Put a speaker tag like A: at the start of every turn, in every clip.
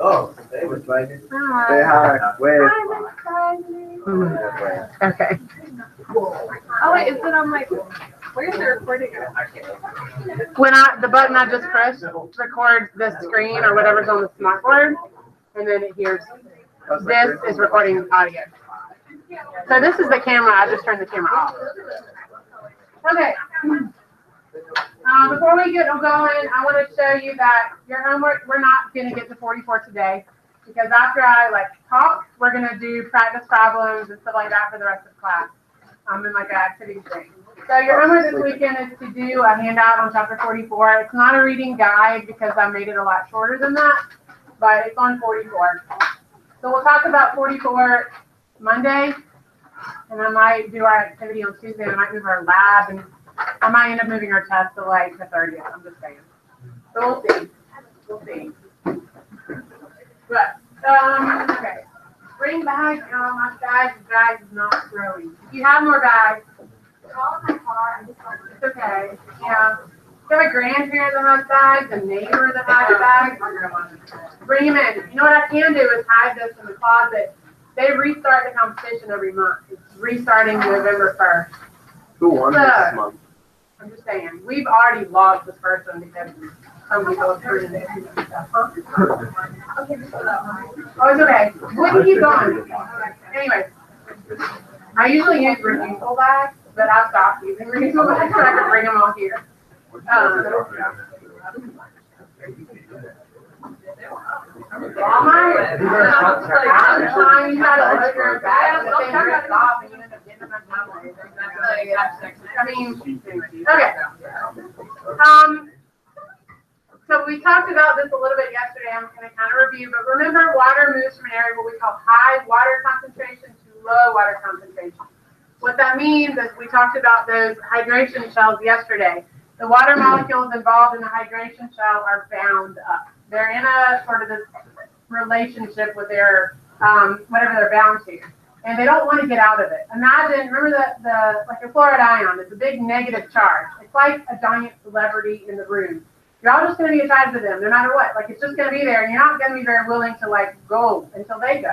A: Oh, they was like it.
B: Hi.
A: Say hi. Wave.
B: Okay.
C: Oh wait, is it on like, where's the recording at?
B: When the button I just pressed records the screen or whatever's on the smartboard, and then it hears this is recording audio. So this is the camera. I just turned the camera off. Okay. Before we get going, I want to show you that your homework, we're not going to get to 44 today, because after I talk, we're going to do practice problems and stuff like that for the rest of class. In like an activity thing. So your homework this weekend is to do a handout on chapter 44. It's not a reading guide because I made it a lot shorter than that, but it's on 44. So we'll talk about 44 Monday, and I might do our activity on Tuesday. I might move our lab, and I might end up moving our test to the 30th. I'm just saying. So we'll see. We'll see. But, okay. Bring bags. Oh, my bag is not throwing. If you have more bags, call in my car. It's okay. Yeah. If you have a grandparent that has bags, a neighbor that has bags, bring them in. You know what I can do is hide this in the closet. They restart the competition every month. It's restarting November 1st.
A: Who won this month?
B: I'm just saying. We've already lost this first one because some people have turned it into stuff. Huh? Oh, it's okay. We can keep going. Anyways, I usually use reusable bags, but I stopped using reusable bags so I can bring them all here. So we talked about this a little bit yesterday. I'm going to kind of review, but remember, water moves from an area what we call high water concentration to low water concentration. What that means is we talked about those hydration shells yesterday. The water molecules involved in the hydration shell are bound up. They're in a sort of this relationship with their whatever they're bound to, and they don't want to get out of it. Imagine, remember that like a fluoride ion is a big negative charge. It's like a giant celebrity in the room. You're all just going to be attracted to them no matter what. It's just going to be there, and you're not going to be very willing to go until they go.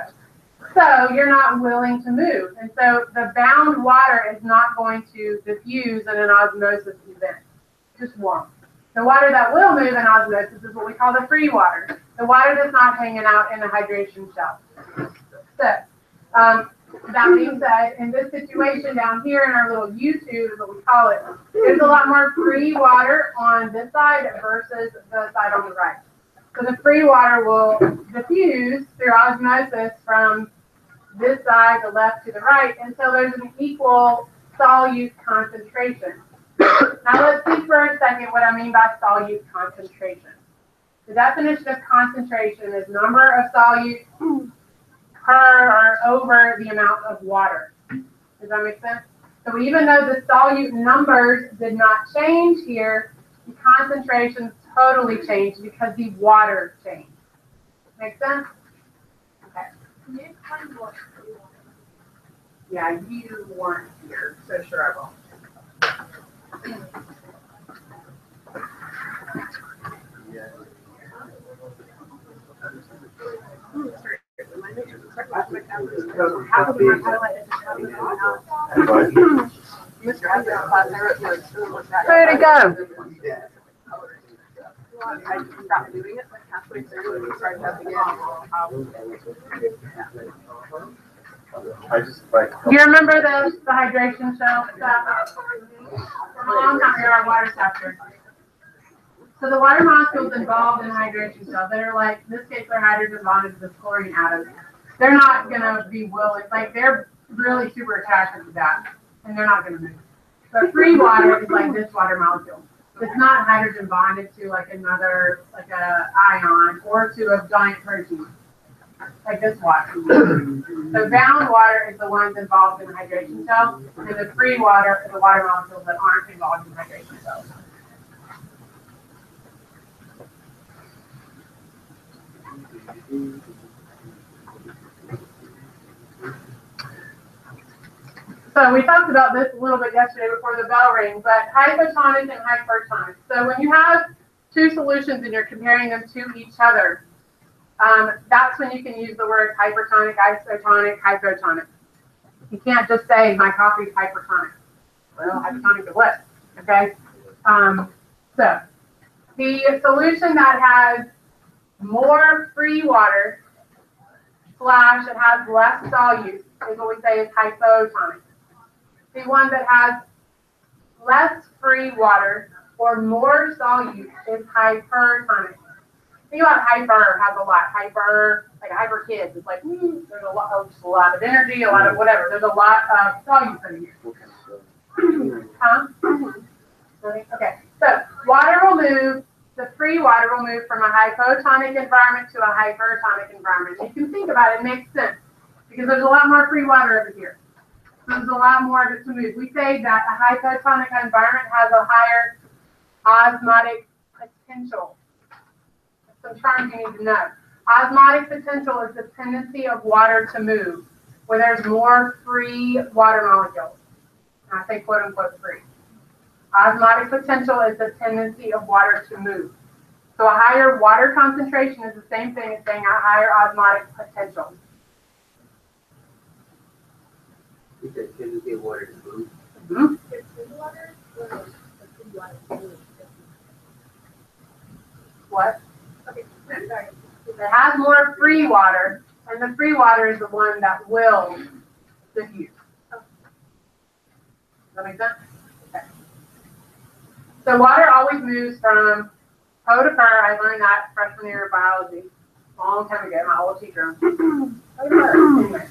B: So you're not willing to move, and so the bound water is not going to diffuse in an osmosis event. Just won't. The water that will move in osmosis is what we call the free water. The water that's not hanging out in the hydration shell. So, that being said, in this situation down here in our little U-tube is what we call it, there's a lot more free water on this side versus the side on the right. So the free water will diffuse through osmosis from this side, the left to the right, until there's an equal solute concentration. Now let's see for a second what I mean by solute concentration. The definition of concentration is number of solutes per or over the amount of water. Does that make sense? So even though the solute numbers did not change here, the concentrations totally changed because the water changed. Make sense? Okay.
C: Can you explain what you want?
B: Yeah, you weren't here, so sure I will. Where'd it go?
C: I stopped doing it halfway through and started up again.
B: You remember the hydration shell stuff? From a long time ago, our water chapter. So the water molecules involved in hydration cells that are in this case, they're hydrogen bonded to the chlorine atoms. They're not going to be willing, they're really super attracted to that, and they're not going to move. So free water is like this water molecule. It's not hydrogen bonded to another, a ion or to a giant protein, like this water. So bound water is the ones involved in the hydration cell, and the free water is the water molecules that aren't involved in the hydration cells. So we talked about this a little bit yesterday before the bell rang, but hypotonic and hypertonic. So when you have two solutions and you're comparing them to each other, that's when you can use the words hypertonic, isotonic, hypotonic. You can't just say my coffee is hypertonic. Well, hypertonic to what? Okay. So the solution that has more free water / it has less solute is what we say is hypotonic. The one that has less free water or more solute is hypertonic. Think about hyper has a lot. Hyper, like a hyper kid. It's like, there's a lot of energy, a lot of whatever. There's a lot of solute in here. Huh? Okay. So water will move, the free water will move from a hypotonic environment to a hypertonic environment. You can think about it, it makes sense. Because there's a lot more free water over here. There's a lot more of it to move. We say that a hypotonic environment has a higher osmotic potential. Some terms you need to know. Osmotic potential is the tendency of water to move, where there's more free water molecules. And I say quote unquote free. Osmotic potential is the tendency of water to move. So a higher water concentration is the same thing as saying a higher osmotic potential.
A: You said tendency of water to move.
B: Mm-hmm. What? Okay, sorry. It has more free water, and the free water is the one that will diffuse. Does that make sense? Okay. So water always moves from O to per. I learned that freshman year of biology a long time ago. My old teacher. Anyway.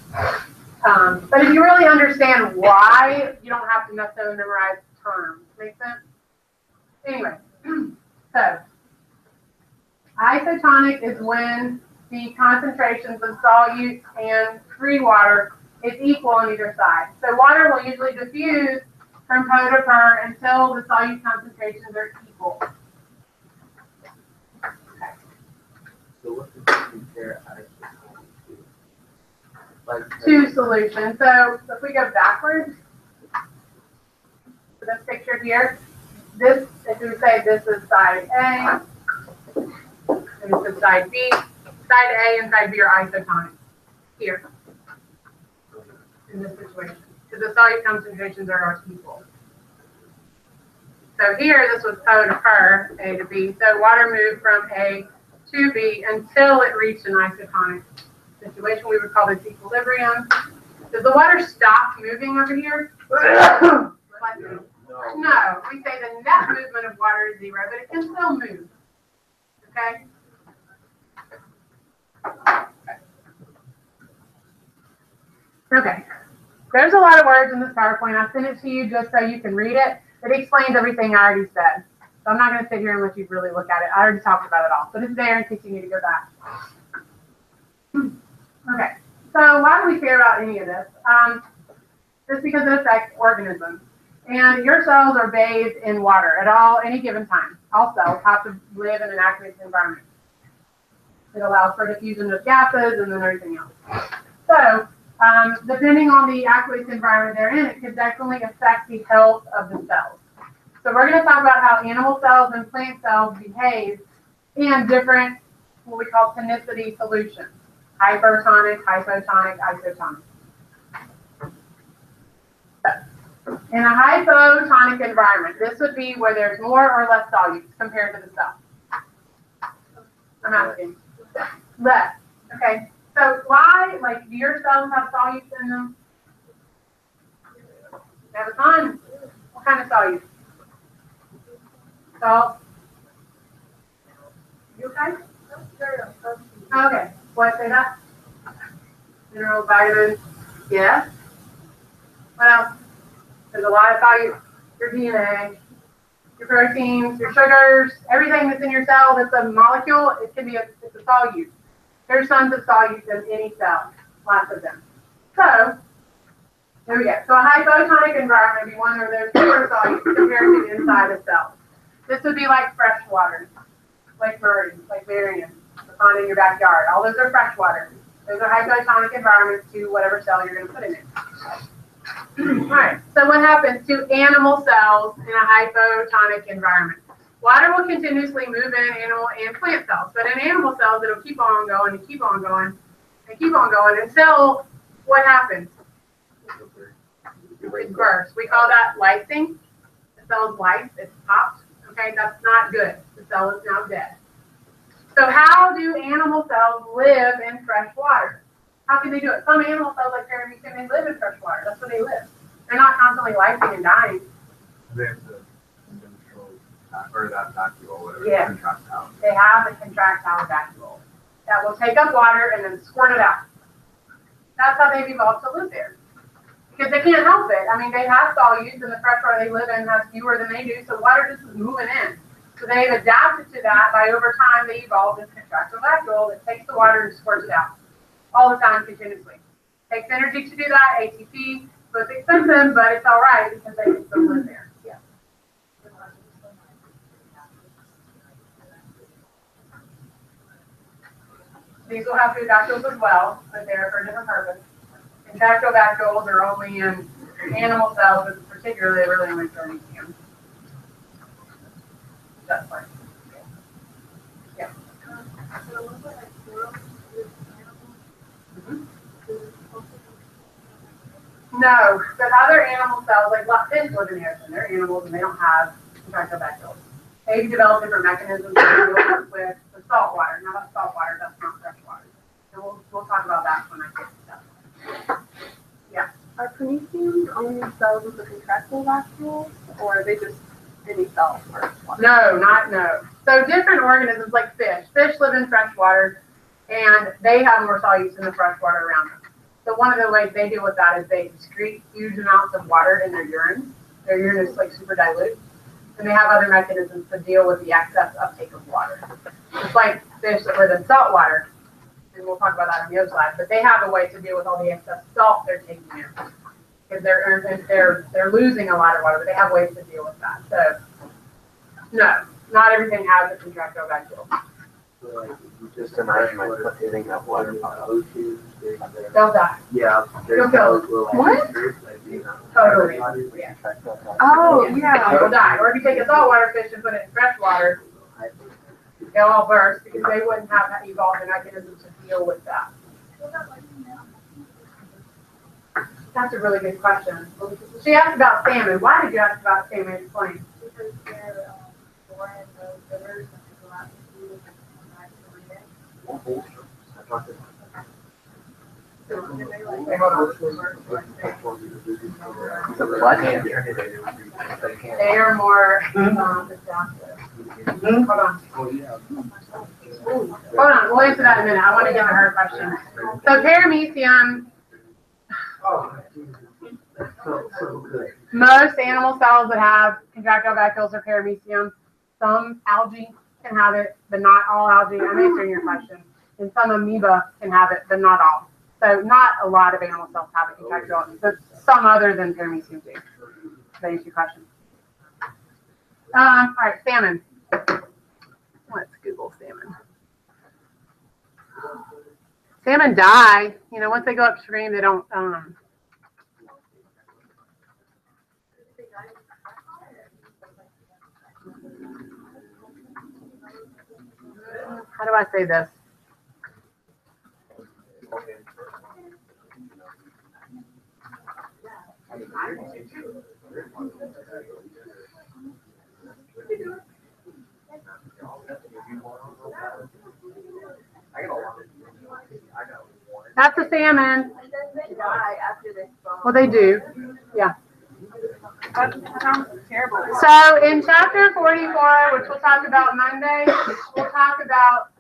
B: But if you really understand why, you don't have to necessarily memorize terms. Make sense? Anyway, so isotonic is when the concentrations of solute and free water is equal on either side. So water will usually diffuse from po to per until the solute concentrations are equal. Okay.
A: So what does this compare isotonic to? Like,
B: Two solutions. So if we go backwards to this picture here, this, if we say this is side A, and this is side B, side A and side B are isotonic here in this situation, because the solute concentrations are equal. So here, this was po to per, A to B. So water moved from A to B until it reached an isotonic situation. We would call this equilibrium. Does the water stop moving over here? No, we say the net movement of water is 0, but it can still move. Okay? Okay. There's a lot of words in this PowerPoint. I sent it to you just so you can read it. It explains everything I already said. So I'm not going to sit here and let you really look at it. I already talked about it all. But it's there in case you need to go back. Okay. So why do we care about any of this? Just because it affects organisms. And your cells are bathed in water at any given time. All cells have to live in an aqueous environment. It allows for diffusion of gases and then everything else. So depending on the aqueous environment they're in, it could definitely affect the health of the cells. So we're going to talk about how animal cells and plant cells behave in different, what we call tonicity solutions. Hypertonic, hypotonic, isotonic. In a hypotonic environment, this would be where there's more or less solutes compared to the cell. I'm asking. Less. Okay. So why, like, do your cells have solutes in them? They have a ton. What kind of solutes? Salt? You okay? Okay. What, say that? Minerals, vitamins. Yes. What else? There's a lot of solutes. Your DNA, your proteins, your sugars, everything that's in your cell that's a molecule, it's a solute. There's tons of solutes in any cell, lots of them. So, there we go. So a hypotonic environment would be one where there's fewer solutes compared to the inside of cells. This would be like fresh water, like Murray, like Marion, the pond in your backyard. All those are fresh water. Those are hypotonic environments to whatever cell you're going to put in it. All right, so what happens to animal cells in a hypotonic environment? Water will continuously move in animal and plant cells, but in animal cells, it'll keep on going and keep on going and keep on going until what happens? It bursts. We call that lysing. The cell is lysed. It's popped. Okay, that's not good. The cell is now dead. So how do animal cells live in fresh water? How can they do it? Some animal cells, like paramecium, they live in fresh water. That's where they live. They're not constantly lysing and dying.
A: They have to control or that vacuole, whatever.
B: Yeah.
A: Contract out.
B: They have a contractile vacuole that will take up water and then squirt it out. That's how they've evolved to live there. Because they can't help it. I mean, they have solutes, and the freshwater they live in has fewer than they do, so water just is moving in. So they've adapted to that by over time they evolved this contractile vacuole that takes the water and squirts it out all the time continuously. Takes energy to do that, ATP, so it's expensive, but it's all right because they can still live there. Yeah. These will have food vacuoles as well, but they're for different purpose. Contractile vacuoles are only in animal cells, but particularly really only paramecium. That's fine. Yeah. No, but other animal cells, like fish live in the ocean. They're animals and they don't have contractile vacuoles. They've developed different mechanisms to deal with the salt water. Now that's salt water, that's not fresh water. So we'll talk about that when I get to that. Yeah.
C: Are parameciums only cells with the contractile vacuoles, or are they just any cell for water?
B: No. So different organisms like fish. Fish live in fresh water, and they have more solutes in the fresh water around them. So one of the ways they deal with that is they excrete huge amounts of water in their urine. Their urine is like super dilute. And they have other mechanisms to deal with the excess uptake of water. It's like fish that live in salt water. And we'll talk about that on the other slide. But they have a way to deal with all the excess salt they're taking in. Because they're losing a lot of water, but they have ways to deal with that. So no, not everything has a contractile vacuole.
A: So like, just imagine like hitting that water ocean.
B: They'll die.
A: Yeah.
B: You'll kill them.
C: What?
B: Totally. Yeah.
C: Oh,
B: They'll
C: yeah.
B: die. Or if you take a saltwater fish and put it in fresh water, they'll all burst because they wouldn't have that evolved mechanism to deal with that. That's a really good question. She asked about salmon. Why did you ask about salmon? Explain.
D: Because they're born in the rivers and they go out to sea and come back every day.
B: They are more adaptive. Hold on, we'll answer that in a minute. I want to get to her question. So paramecium,
A: So good.
B: most animal cells that have contractile vacuoles are paramecium. Some algae can have it, but not all algae. I'm answering your question. And some amoeba can have it, but not all. So not a lot of animal cells have a contractile, but some other than paramecium do. That answers your question. All right, salmon. Let's Google salmon. Salmon die. You know, once they go upstream, they don't. How do I say this? That's a salmon.
D: They die after they spawn.
B: Well, they do. Yeah.
C: That sounds terrible.
B: So in chapter 44, which we'll talk about Monday, we'll talk about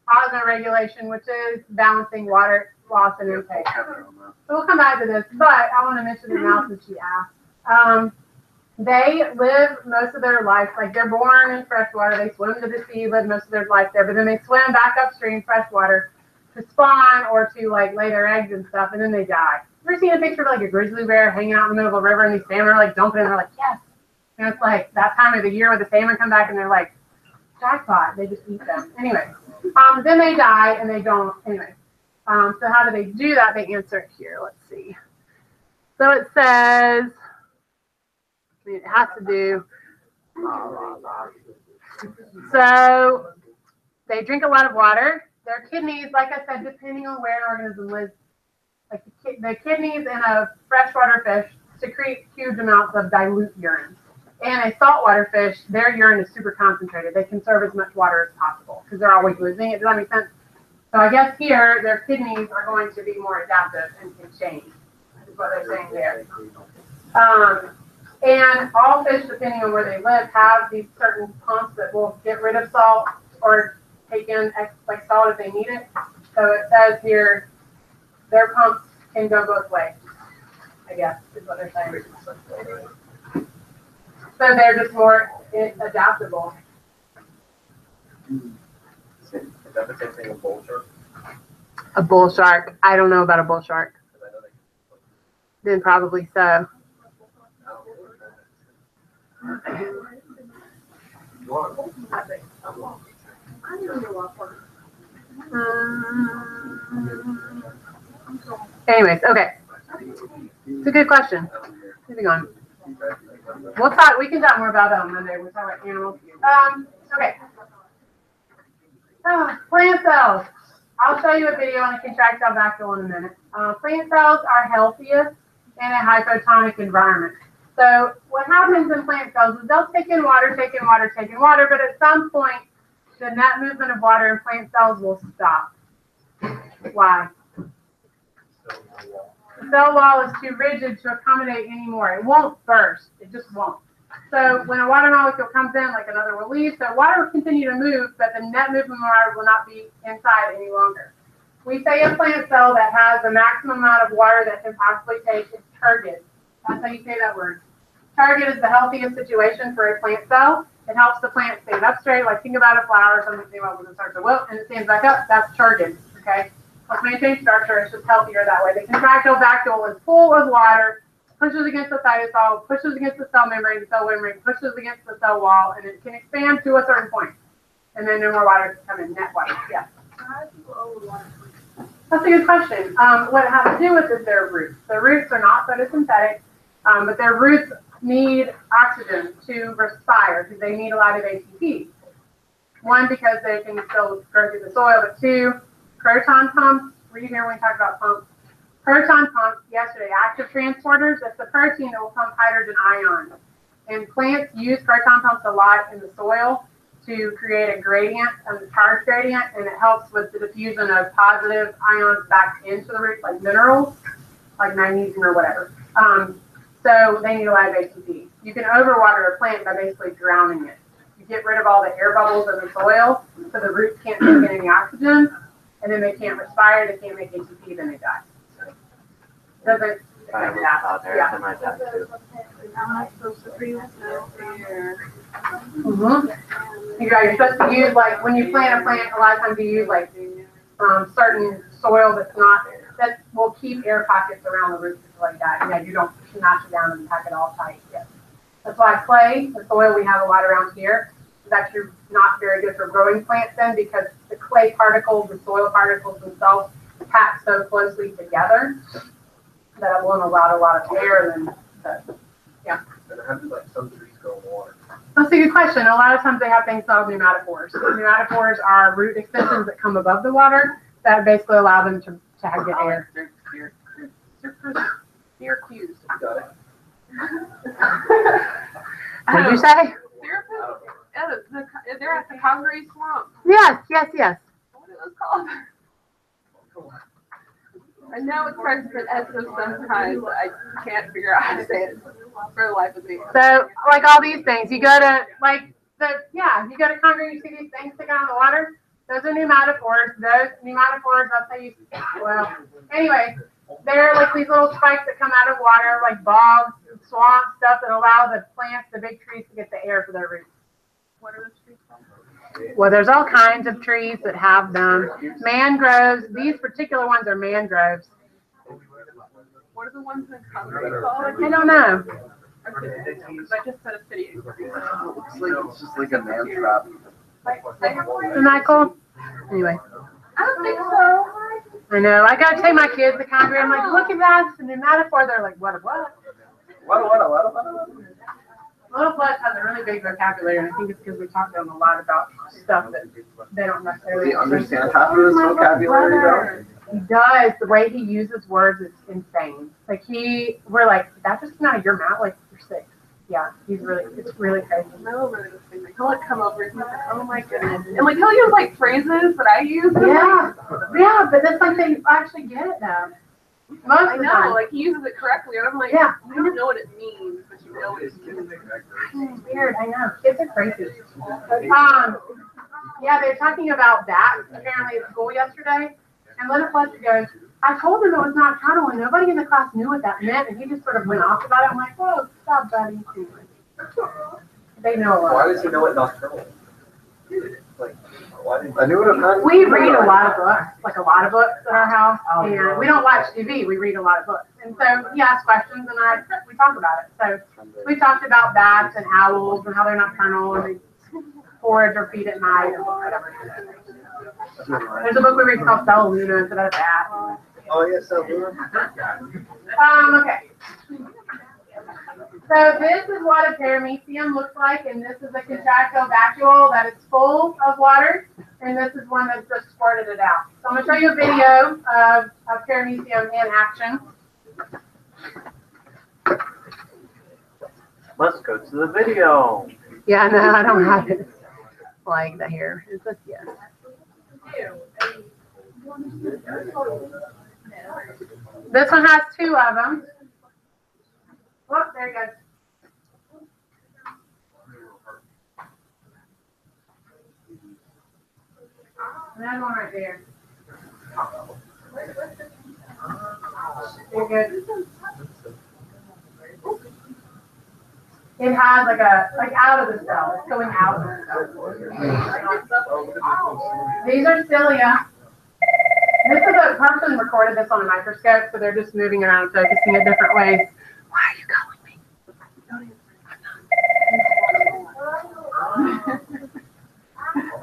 B: osmoregulation, which is balancing water loss and intake. So we'll come back to this, but I want to mention it now since she asked. They live most of their life, like they're born in freshwater, they swim to the sea, live most of their life there, but then they swim back upstream freshwater to spawn or to like lay their eggs and stuff, and then they die. Ever seen a picture of like a grizzly bear hanging out in the middle of a river and these salmon are like jumping in, they're like, yes. And it's like that time of the year where the salmon come back and they're like, jackpot, they just eat them. Anyway, then they die and they don't, anyway. So how do they do that? They answer it here. Let's see. So it says, it has to do, So they drink a lot of water. Their kidneys, like I said, depending on where an organism lives, like the kidneys in a freshwater fish secrete huge amounts of dilute urine. And a saltwater fish, their urine is super concentrated. They conserve as much water as possible because they're always losing it. Does that make sense? So I guess here, their kidneys are going to be more adaptive and can change, is what they're saying there. And all fish, depending on where they live, have these certain pumps that will get rid of salt or take in like salt if they need it. So it says here, their pumps can go both ways, I guess, is what they're saying. So they're just more adaptable.
A: Is that the same thing with bull shark?
B: A bull shark. I don't know about a bull shark. Then probably so. Anyways, okay. It's a good question. Moving on. We'll talk. We can talk more about that on Monday. We'll talk about animals. Okay. Plant cells. I'll show you a video on a contractile vacuole in a minute. Plant cells are healthiest in a hypotonic environment. So what happens in plant cells is they'll take in water, but at some point, the net movement of water in plant cells will stop. Why? The cell wall is too rigid to accommodate anymore. It won't burst. It just won't. So when a water molecule comes in, like another will leave, so water will continue to move, but the net movement of water will not be inside any longer. We say a plant cell that has the maximum amount of water that can possibly take is turgid. That's how you say that word. Turgid is the healthiest situation for a plant cell. It helps the plant stand up straight. Like think about a flower or something, think about when it starts to wilt and it stands back up. That's turgid. Okay. Let's maintain structure. It's just healthier that way. The contractile vacuole is full of water, pushes against the cytosol, pushes against the cell membrane pushes against the cell wall, and it can expand to a certain point. And then no more water can come in, net water. Yeah. That's a good question. What it has to do with is their roots. Their roots are not photosynthetic, but their roots need oxygen to respire because they need a lot of ATP. One, because they can still grow through the soil, but two, proton pumps. Were you here when we talked about pumps? Proton pumps yesterday, active transporters. That's the protein that will pump hydrogen ions. And plants use proton pumps a lot in the soil to create a gradient, a charge gradient, and it helps with the diffusion of positive ions back into the roots, like minerals, like magnesium or whatever. So they need a lot of ATP. You can overwater a plant by basically drowning it. You get rid of all the air bubbles in the soil, so the roots can't take in any oxygen, and then they can't respire, they can't make ATP, then they die. Doesn't You're supposed to use, like, when you plant a plant, a lot of times you use, like, certain soil that will keep air pockets around the roots like that. Yeah, you don't notch it down and pack it all tight. Yeah. That's why clay, the soil we have a lot around here, is actually not very good for growing plants in because the clay particles, the soil particles themselves pack so closely together that it won't allow a lot of air. And then, yeah.
A: And how do like some trees grow in water?
B: That's a good question. A lot of times they have things called pneumatophores. Pneumatophores are root extensions that come above the water that basically allow them to get air.
C: You're accused.
A: Got it.
B: What did you say?
C: They're at the Congaree Swamp.
B: Yes.
C: What are those called? I know it starts with S of some kind, but I can't figure out how to say it for the life of me.
B: So, like all these things, you go to you go to Congaree, you see these things sticking out of the water. Those are pneumatophores. Those pneumatophores, that's how you. Well, anyway, they're like these little spikes that come out of water, like bogs, swamp stuff that allow the plants, the big trees, to get the air for their roots.
C: What are those trees called?
B: Well, there's all kinds of trees that have them. Mangroves. These particular ones are mangroves.
C: What are the ones in Congaree called?
B: I don't know.
C: I just said a city.
A: It's just like a man trap.
B: Isn't that cool? Anyway.
C: I don't think so.
B: I know. I gotta take my kids to Congaree. I'm like, look at that. It's a pneumatophore. They're like, what?
A: What?
B: Little Flesh has a really big vocabulary, and I think it's because we talked to them a lot about stuff that they don't necessarily.
A: Does he understand half of his vocabulary though?
B: He does. The way he uses words is insane. Like we're like, that just came out of your mouth. Like you're 6. Yeah, it's really crazy.
C: My little brother was saying, like, he'll like come over and he's like, oh my goodness. And like he'll use like phrases that I use.
B: Yeah, yeah, but it's like they actually get it now. Most
C: I
B: of the
C: know,
B: time.
C: like he uses it correctly, and I'm like,
B: Yeah.
C: you don't know what it means, but you know what it means.
B: It's weird, I know. Kids are crazy. Yeah, they're talking about that apparently at school yesterday. And Leonard Fletcher goes, I told him it was not countable, and nobody in the class knew what that meant, and he just sort of went off about it. I'm like, whoa, stop, buddy. They know a lot.
A: Why does he know what nocturnal is? Like, why didn't I knew what it
B: We read a lot of books, like a lot of books at our house, and we don't watch TV. We read a lot of books, and so he asks questions, and we talk about it. So we talked about bats and owls and how they're nocturnal and they forage or feed at night or whatever. There's a book we read called Cell Luna instead of that.
A: Oh yes, so
B: Okay. So this is what a paramecium looks like, and this is a contractile vacuole that is full of water, and this is one that's just squirted it out. So I'm going to show you a video of paramecium in action.
A: Let's go to the video.
B: Yeah, no, I don't have it like that here. It's just, yes. This one has 2 of them. Oh, there you go. Another one right there. You're good. It has like out of the cell. It's going out of the cell. These are cilia. This is a person recorded this on a microscope, so they're just moving around and focusing it different ways. Why are you calling me?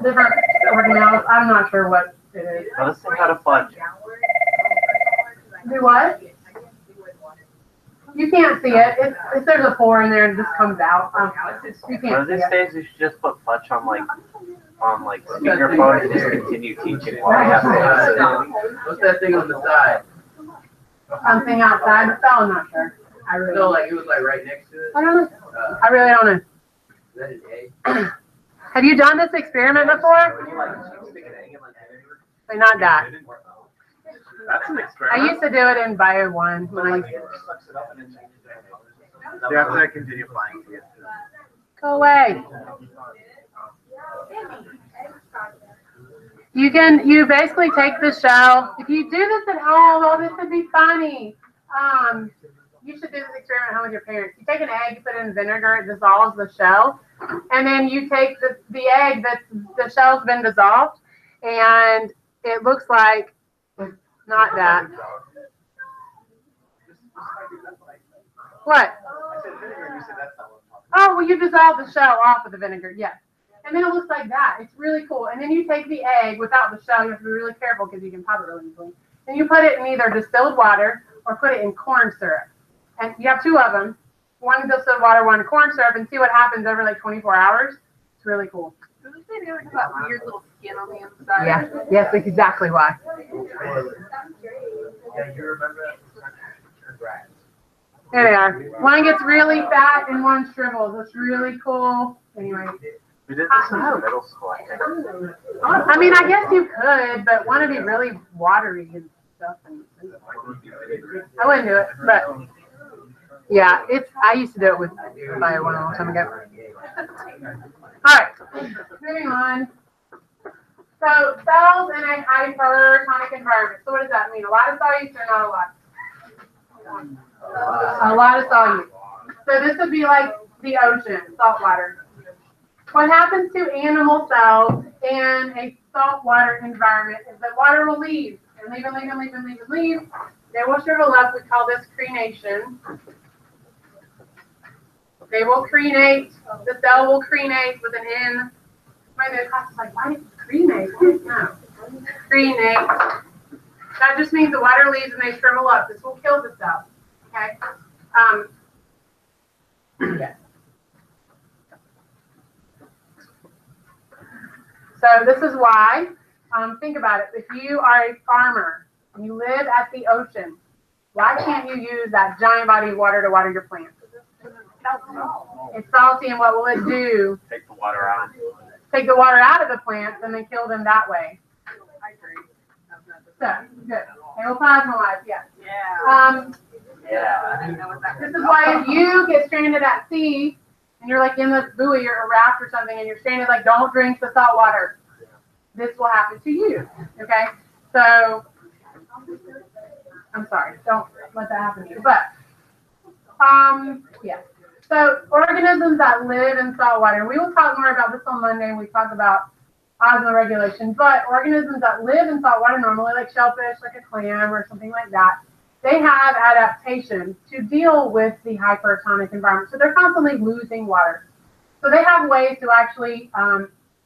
B: Different organelles. I'm not sure what it is.
A: Let's see how to fudge.
B: Do what? You can't see it. If there's a pore in there, it just comes out. You
A: One
B: can't
A: of
B: see
A: these
B: it.
A: days, we should just put fudge on speakerphone and just continue teaching while we have to.
E: What's that thing on the side?
B: Something outside the cell. I'm not sure. I really
E: No,
B: don't.
E: like it was like right next to it.
B: I don't know. I really don't know.
E: Is that an egg?
B: Have you done this experiment before? Wait, not that.
A: That's an
B: I
A: experiment.
B: used to do it in Bio 1 when I
A: You have to continue flying to get to it.
B: go away. You basically take the shell. If you do this at home, oh, this would be funny. You should do this experiment at home with your parents. You take an egg, you put it in vinegar, it dissolves the shell, and then you take the egg that the shell's been dissolved, and it looks like not that. What? Oh, well, you dissolve the shell off of the vinegar, yes. And then it looks like that. It's really cool. And then you take the egg without the shell. You have to be really careful because you can pop it really easily. And you put it in either distilled water or put it in corn syrup. And you have 2 of them. One distilled water, one corn syrup, and see what happens over like 24 hours. It's really cool.
C: Does this video like that weird little skin on the inside?
B: Yeah. Yes, that's exactly why.
E: Yeah, you remember that?
B: There they are. One gets really fat and one shrivels. It's really cool. Anyway.
A: We did this in middle school, I think.
B: I mean, I guess you could, but want to be really watery and stuff. I wouldn't do it, but yeah, I used to do it with Bio 1 a long time ago. All right, moving on. So cells in a hypertonic environment. So what does that mean? A lot of solutes or not a lot? A lot of solutes. So this would be like the ocean, salt water. What happens to animal cells in a saltwater environment is that water will leave and leave and leave and leave and leave and leave. They will shrivel up. We call this crenation. They will crenate. The cell will crenate with an N. The class is like, why did you crenate? No. Crenate. That just means the water leaves and they shrivel up. This will kill the cell. Okay? Yes. So this is why, think about it. If you are a farmer and you live at the ocean, why can't you use that giant body of water to water your plants? It's salty, and what will it do?
A: Take the water out.
B: Take the water out of the plants and then kill them that way.
C: I agree.
B: So, good. They will plasmalize, yes.
C: Yeah.
A: Yeah.
C: I didn't know what that
B: This is why if you get stranded at sea and you're like in this buoy or a raft or something and you're stranded, like don't drink the salt water. This will happen to you. Okay? So, I'm sorry. Don't let that happen to you. But, yeah. So, organisms that live in salt water. We will talk more about this on Monday when we talk about osmoregulation. But organisms that live in salt water normally, like shellfish, like a clam or something like that, they have adaptations to deal with the hypertonic environment. So they're constantly losing water. So they have ways to actually,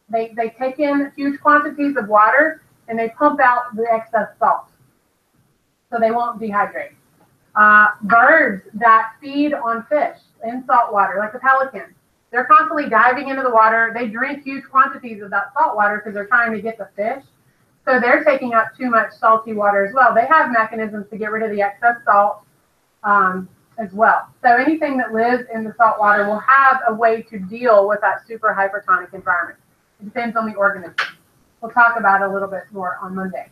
B: they take in huge quantities of water and they pump out the excess salt. So they won't dehydrate. Birds that feed on fish in salt water, like the pelican, they're constantly diving into the water. They drink huge quantities of that salt water because they're trying to get the fish. So they're taking up too much salty water as well. They have mechanisms to get rid of the excess salt as well. So anything that lives in the salt water will have a way to deal with that super hypertonic environment. It depends on the organism. We'll talk about it a little bit more on Monday.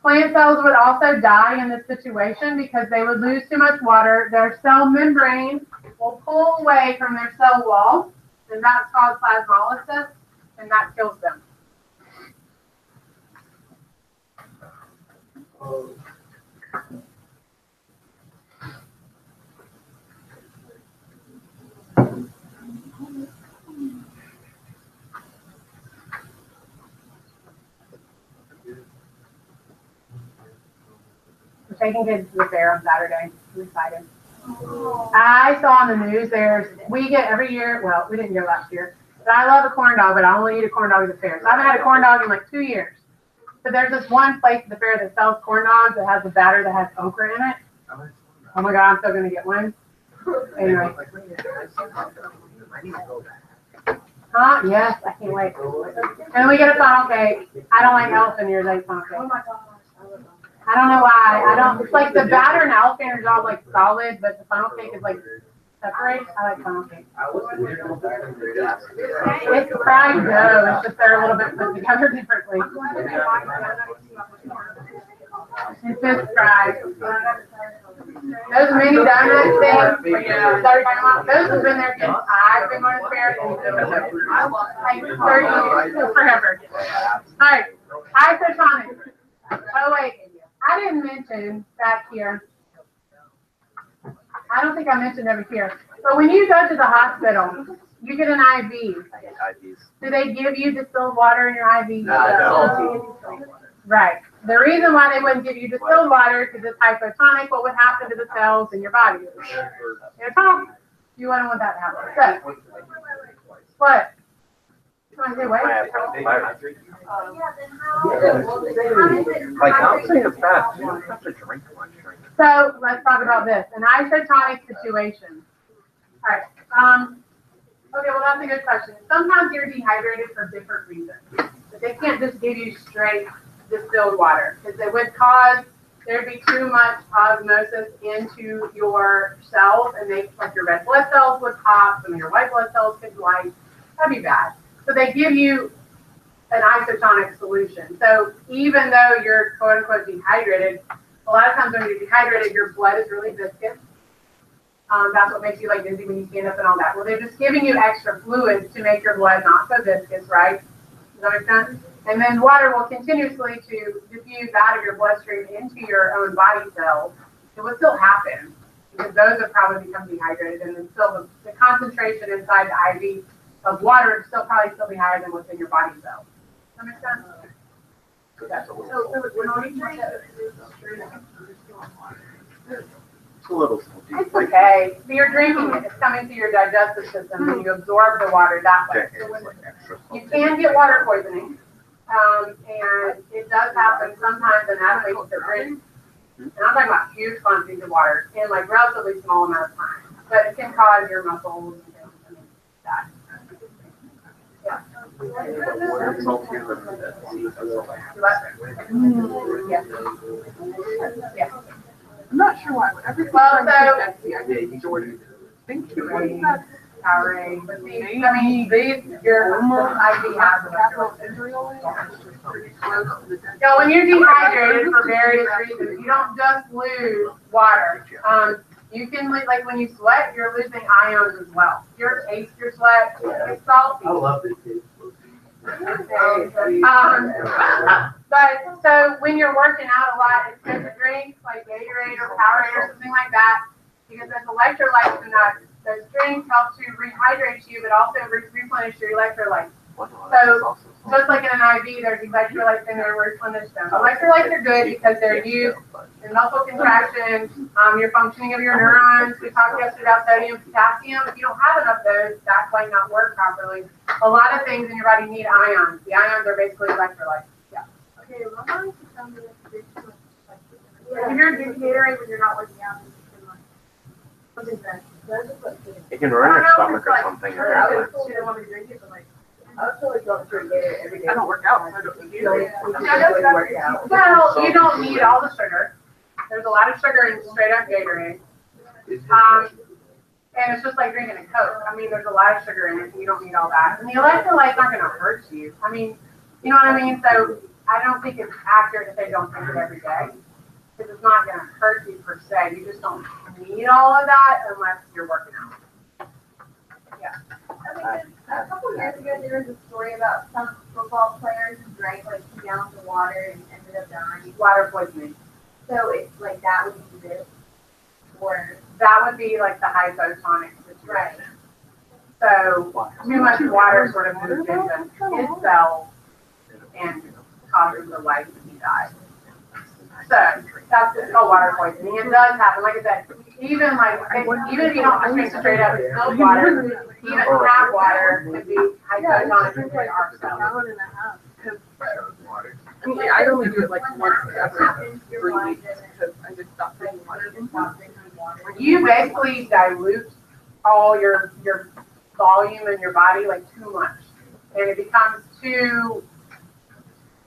B: Plant cells would also die in this situation because they would lose too much water. Their cell membrane will pull away from their cell wall, and that's called plasmolysis, and that kills them. We're taking kids to the fair on Saturday. I'm excited. I saw on the news we get every year, well, we didn't go last year, but I love a corn dog, but I only eat a corn dog at the fair. So I haven't had a corn dog in like 2 years. But there's this one place at the fair that sells corn dogs that has a batter that has okra in it. Oh my God, I'm still going to get one. Anyway. Yes, I can't wait. And then we get a funnel cake. I don't like elephant ears, I eat funnel cake. I don't know why. It's like the batter and elephant ears are all like solid, but the funnel cake is like separate. I like funnel cake. It's fried dough. It's just they're a little bit put together differently. It's just fried. Those mini donut things, those have been there since I've been going to the fair. Like 30 years, forever. All right, isotonic. Oh wait, I didn't mention back here. I don't think I mentioned over here. But when you go to the hospital, you get an IV. Do they give you distilled water in your IV?
E: No.
B: Right. The reason why they wouldn't give you distilled water is because it's hypotonic. What would happen to the cells in your body? They're toxic. You wouldn't want that to happen. So, what? I say wait.
A: Like I'm saying fast, you don't have to drink much.
B: So let's talk about this, an isotonic situation. All right. Okay, well that's a good question. Sometimes you're dehydrated for different reasons, but they can't just give you straight distilled water because it would cause there'd be too much osmosis into your cells, and like your red blood cells would pop, some of your white blood cells could lyse. That'd be bad. So they give you an isotonic solution. So even though you're quote unquote dehydrated, a lot of times when you're dehydrated, your blood is really viscous. That's what makes you like dizzy when you stand up and all that. Well, they're just giving you extra fluids to make your blood not so viscous, right? Does that make sense? And then water will continuously to diffuse out of your bloodstream into your own body cells. It will still happen because those have probably become dehydrated, and then still the concentration inside the IV of water would still probably be higher than what's in your body cells. Does that make sense?
A: It's a little salty.
B: It's okay. So you're drinking it. It's coming through your digestive system, and you absorb the water that way. So you can get water poisoning, and it does happen sometimes in athletes that drink. And I'm talking about huge quantities of water in like relatively small amount of time, but it can cause your muscles and things. I mean, that. Yeah.
C: I'm not sure why. Every
B: Well,
C: time
B: so-
C: I see Betsy, I think what is that?
B: Powerade. I mean, these, your IV has
C: Capital
B: them.
C: Israel is pretty close to the dead.
B: Yeah, when you're dehydrated for various reasons, you don't just lose water. You can, like when you sweat, you're losing ions as well. Your taste, your sweat, it's salty.
E: I love this kid.
B: But so when you're working out a lot, it's good to drink like Gatorade or Powerade or something like that because there's electrolytes in that. Those drinks help to rehydrate you, but also replenish your electrolytes. So just like in an IV, there's electrolytes in there where replenish them. Electrolytes are good because they're used in muscle contraction, your functioning of your neurons. We talked yesterday about sodium, potassium. If you don't have enough of those, that might not work properly. A lot of things in your body need ions. The ions are basically electrolytes. Yeah.
D: Okay, remember you tell me that you did too much,
B: If you're drinking Gatorade when you're not working out, you can like
D: something that, that's just what it is.
A: It can ruin your stomach or something.
B: I
A: Or
B: was told you don't want me to drink it, but like.
D: I was totally going through it every day.
C: I don't work out, so I don't
D: You know,
C: do it.
B: Well, you don't need all the sugar. There's a lot of sugar in straight up Gatorade. And it's just like drinking a Coke. I mean, there's a lot of sugar in it, and you don't need all that. And the electrolytes aren't going to hurt you. I mean, you know what I mean? So I don't think it's accurate to say don't drink it every day. Because it's not going to hurt you per se. You just don't need all of that unless you're working out.
D: A couple years ago, there was a story about some football players who drank like 2 gallons of water and ended up dying.
B: Water poisoning.
D: So it's like that would be this, or
B: That would be like the hypotonic situation.
D: right.
B: So too much water sort of moves into his cells and causes the life to be died. So that's it's called water poisoning. It does happen. Like I said, even if you don't drink straight up distilled water, even tap water can be hypotonic in our cells.
C: Hour and a half. 'Cause, I mean, I only do it like once every 3 weeks because I just stopped drinking water.
B: You basically dilute all your volume in your body like too much, and it becomes too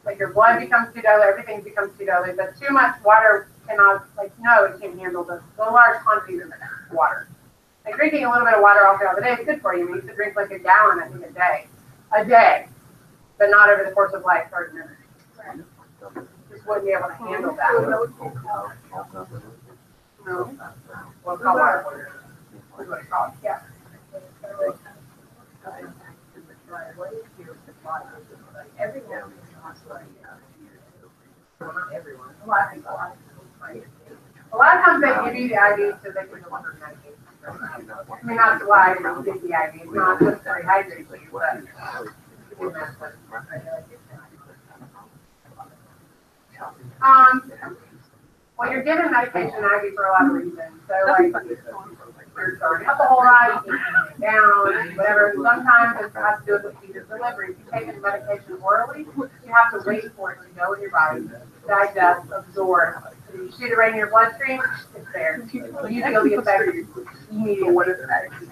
B: like your blood becomes too diluted, everything becomes too diluted. But too much water cannot it can't handle the large quantities of water. Like drinking a little bit of water all throughout the day is good for you. We used to drink like a gallon, I think, a day, but not over the course of like 30 minutes. Just wouldn't be able to handle that. No. Well, it's called water poisoning. That's what it's called. Yeah. A lot of times they give you the IV so they can deliver medication. I mean, that's why they give the IV. It's not just for hydrating you, but. Well, you're given medication IV for a lot of reasons. So, like, you're starting up a whole lot, you're taking it down, whatever. Sometimes it has to do with the speed of delivery. If you take the medication orally, you have to wait for it to go in your body, digest, absorb. So you shoot it right in your bloodstream, it's there. You feel the effect immediately,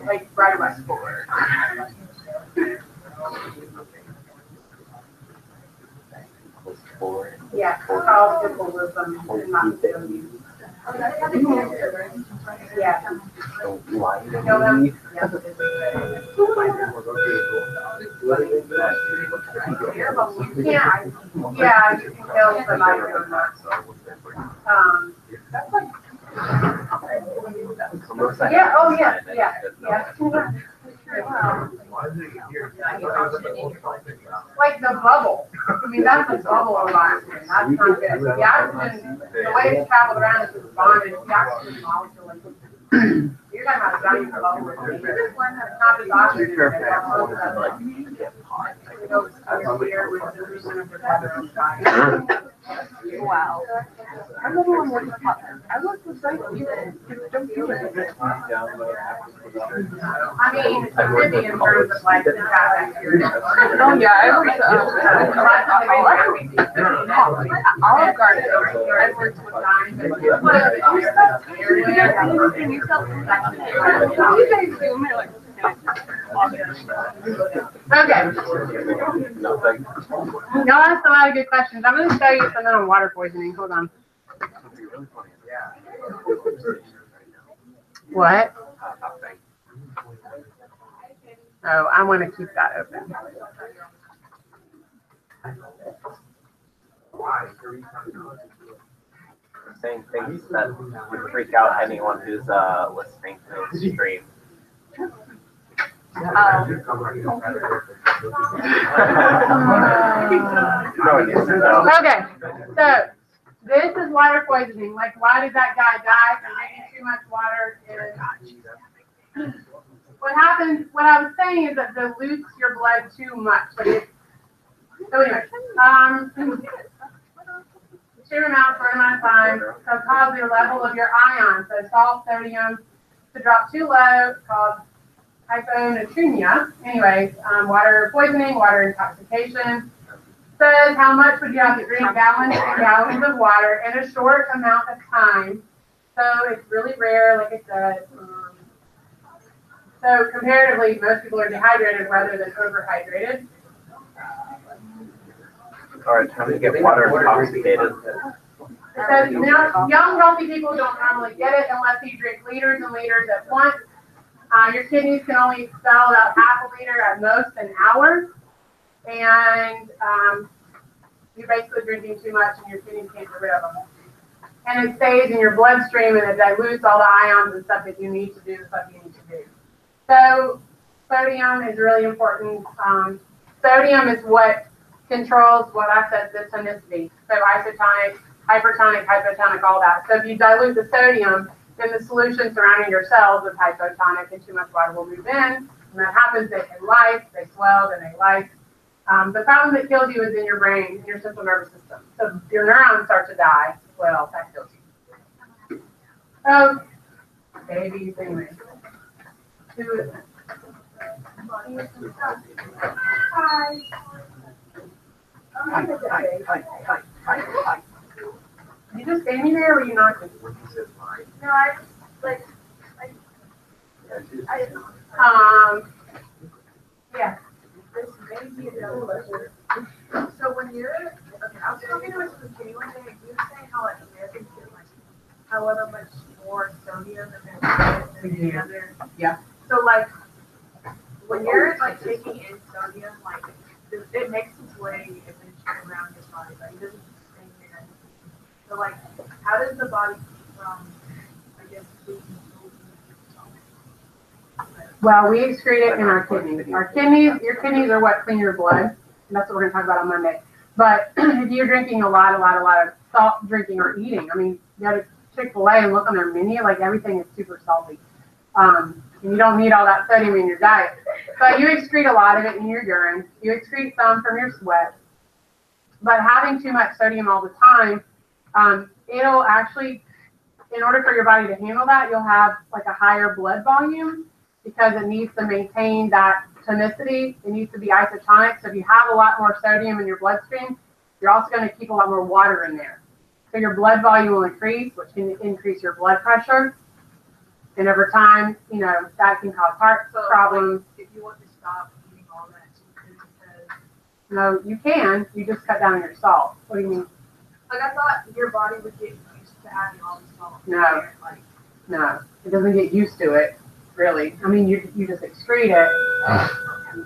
B: like right away. Yeah, called symbolism and not use. Yeah. You know them? Yeah. Yeah, you can kill somebody on that. Yeah, oh, yeah. Like the bubble. I mean, that's a bubble of oxygen. That's not good. The oxygen, the way it's traveled around is it's bonded. The oxygen molecule. Like, you're talking about a giant bubble. It's not just oxygen. It goes under here with the reason of the carbon dioxide.
C: Wow. I remember when we were talking. I was just like, you don't do it.
B: I mean, it's tricky in terms of like the bacteria.
C: Oh, yeah, I was, Olive Garden. I worked with you guys do, and they're like,
B: Okay.
E: Nothing.
B: Y'all asked a lot of good questions. I'm going to show you something on water poisoning. Hold on. What? Oh, I want to keep that open.
F: Saying things that would freak out anyone who's listening to the stream.
B: Okay, so this is water poisoning. Like, why did that guy die from drinking too much water? And what happens, what I was saying is that dilutes your blood too much. So anyway, extreme amount for an amount of time can cause your level of your ions, so salt, sodium, to drop too low. It's called hyponatremia. Anyways, water poisoning, water intoxication. Says how much would you have to drink gallons and gallons of water in a short amount of time. So it's really rare, like I said. So comparatively, most people are dehydrated rather than overhydrated.
F: All right, time to get water intoxicated.
B: It says young, healthy people don't normally get it unless you drink liters and liters at once. Your kidneys can only expel about half a liter at most an hour. And you're basically drinking too much and your kidneys can't get rid of them. And it stays in your bloodstream and it dilutes all the ions and stuff that you need to do the stuff you need to do. So sodium is really important. Sodium is what controls what I said, the tonicity. So isotonic, hypertonic, hypotonic, all that. So if you dilute the sodium, then the solution surrounding your cells is hypotonic and too much water will move in. When that happens, they can lyse, they swell, then they lyse. The problem that kills you is in your brain, in your central nervous system. So your neurons start to die. Well, that kills you. Oh, babies, anyway. Who is it? Hi. You just standing there, or were you knocking?
D: No, I just, like,
B: Yeah.
D: this may be a double pleasure. So when you're, okay, I was talking to my sister one day, and you were saying how, like, Americans get, like, however much more sodium than any other.
B: Yeah.
D: So, like, when you're, like, taking in sodium, like, it makes its way eventually around your body, but it doesn't stay there. So, like, how does the body keep from, I guess, losing sodium?
B: Well, we excrete it in our kidneys. Your kidneys are what clean your blood. And that's what we're going to talk about on Monday. But if you're drinking a lot of salt drinking or eating, I mean, you go to Chick-fil-A and look on their menu, like everything is super salty. And you don't need all that sodium in your diet. But you excrete a lot of it in your urine. You excrete some from your sweat. But having too much sodium all the time, it'll actually, in order for your body to handle that, you'll have like a higher blood volume because it needs to maintain that tonicity. It needs to be isotonic. So if you have a lot more sodium in your bloodstream, you're also going to keep a lot more water in there. So your blood volume will increase, which can increase your blood pressure. And over time, you know, that can cause heart problems.
D: Like, if you want to stop eating all that, because
B: No, you can. You just cut down your salt. What do you mean?
D: like I thought your body would get used to having all the salt.
B: No.
D: Like,
B: No, it doesn't get used to it, really. I mean, you just excrete it.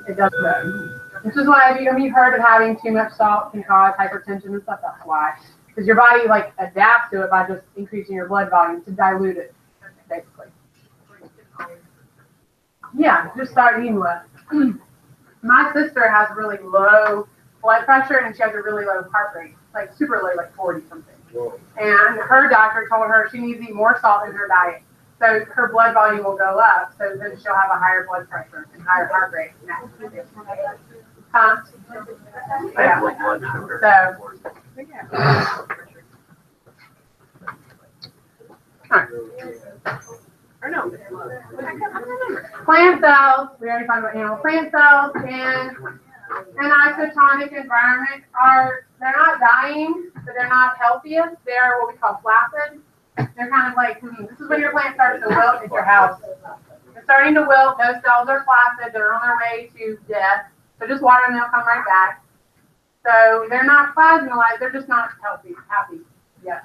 B: It doesn't. Which is why, you've heard of having too much salt can cause hypertension and stuff. That's why. Because your body, like, adapts to it by just increasing your blood volume to dilute it, basically. Yeah, just start eating less. My sister has really low blood pressure and she has a really low heart rate, like super low, like 40 something. And her doctor told her she needs to eat more salt in her diet. So her blood volume will go up, so then she'll have a higher blood pressure and higher heart rate. Huh?
F: I have low blood sugar.
B: Or no. Plant cells, we already talked about animal plant cells, and an isotonic environment they're not dying, but they're not healthiest. They're what we call flaccid. They're kind of like, this is when your plant starts to wilt at your house. It's starting to wilt. Those cells are flaccid. They're on their way to death. So just water them, they'll come right back. So they're not plasmolized. They're just not happy. Yeah.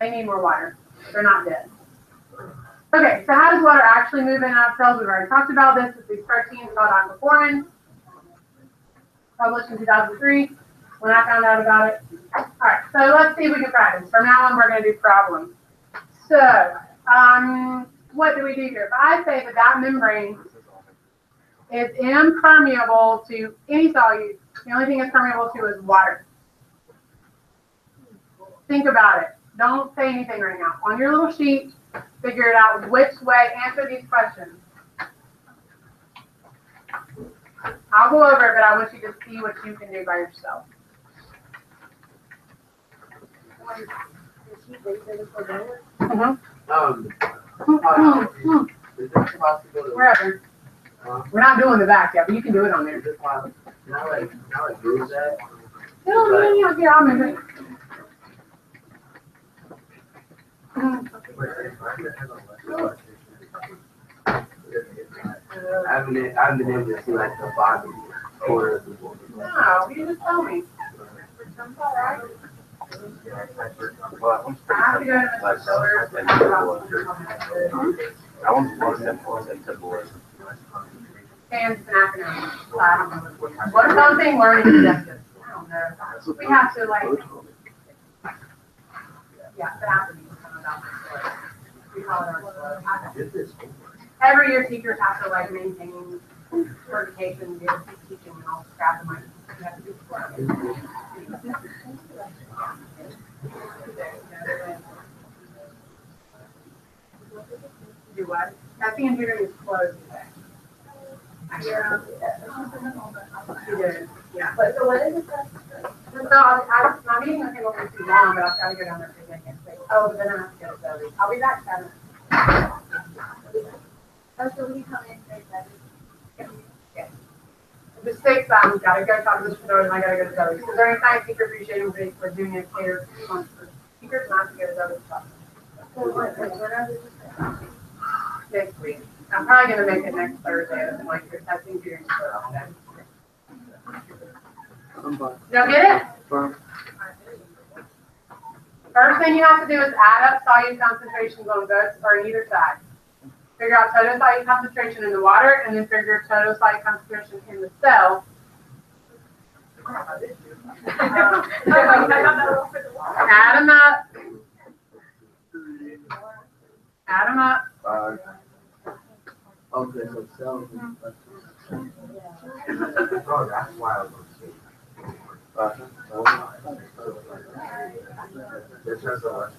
B: They need more water. They're not dead. Okay, so how does water actually move in and out of cells? We've already talked about this. It's these proteins called aquaporin, published in 2003 when I found out about it. All right, so let's see if we can practice. From now on, we're going to do problems. So, what do we do here? If I say that that membrane is impermeable to any solute, the only thing it's permeable to is water. Think about it. Don't say anything right now. On your little sheet, figure it out which way, answer these questions. I'll go over it, but I want you to see what you can do by yourself.
A: Is it possible to,
B: Wherever. We're not doing the back yet, but you can do it on there.
A: is it possible, now I do that?
B: No, here, I'll move it.
A: I haven't been able to see like the bottom corner of the board.
B: No, you just tell me.
F: Well,
B: I have to go to Mr. Silver.
F: that one's more simple than simple.
B: And snacking out. What is something learning objectives? I don't know. We have to like, yeah, it has to be something about the story. We call it our story. Every year teachers have to like maintain certification, keep teaching and all scrap them. You have to do do what? Testing and tutoring is closed today. Yeah. You did, yeah. But so what is it? So my meeting will take over too long, but I've got to go down there for a second. Oh, but then I have to go to Sophie. I'll be back 7.
D: Oh, so we come in and say
B: Yeah. The 6th, I've got to go talk to the Shador and I got to go to Zoe. So during science teacher appreciation week, we're doing a cater lunch for teachers not to go to Zoe's stuff. Next week. I'm probably going to make it next Thursday. I'm like, you're testing tutoring Thursday. Y'all get it? First thing you have to do is add up solute concentrations on both or on either side. Figure out total solute concentration in the water and then figure total solute concentration in the cell. Add them up. Add them up.
A: Okay, so cells. Oh, that's why I was going to say. This has a less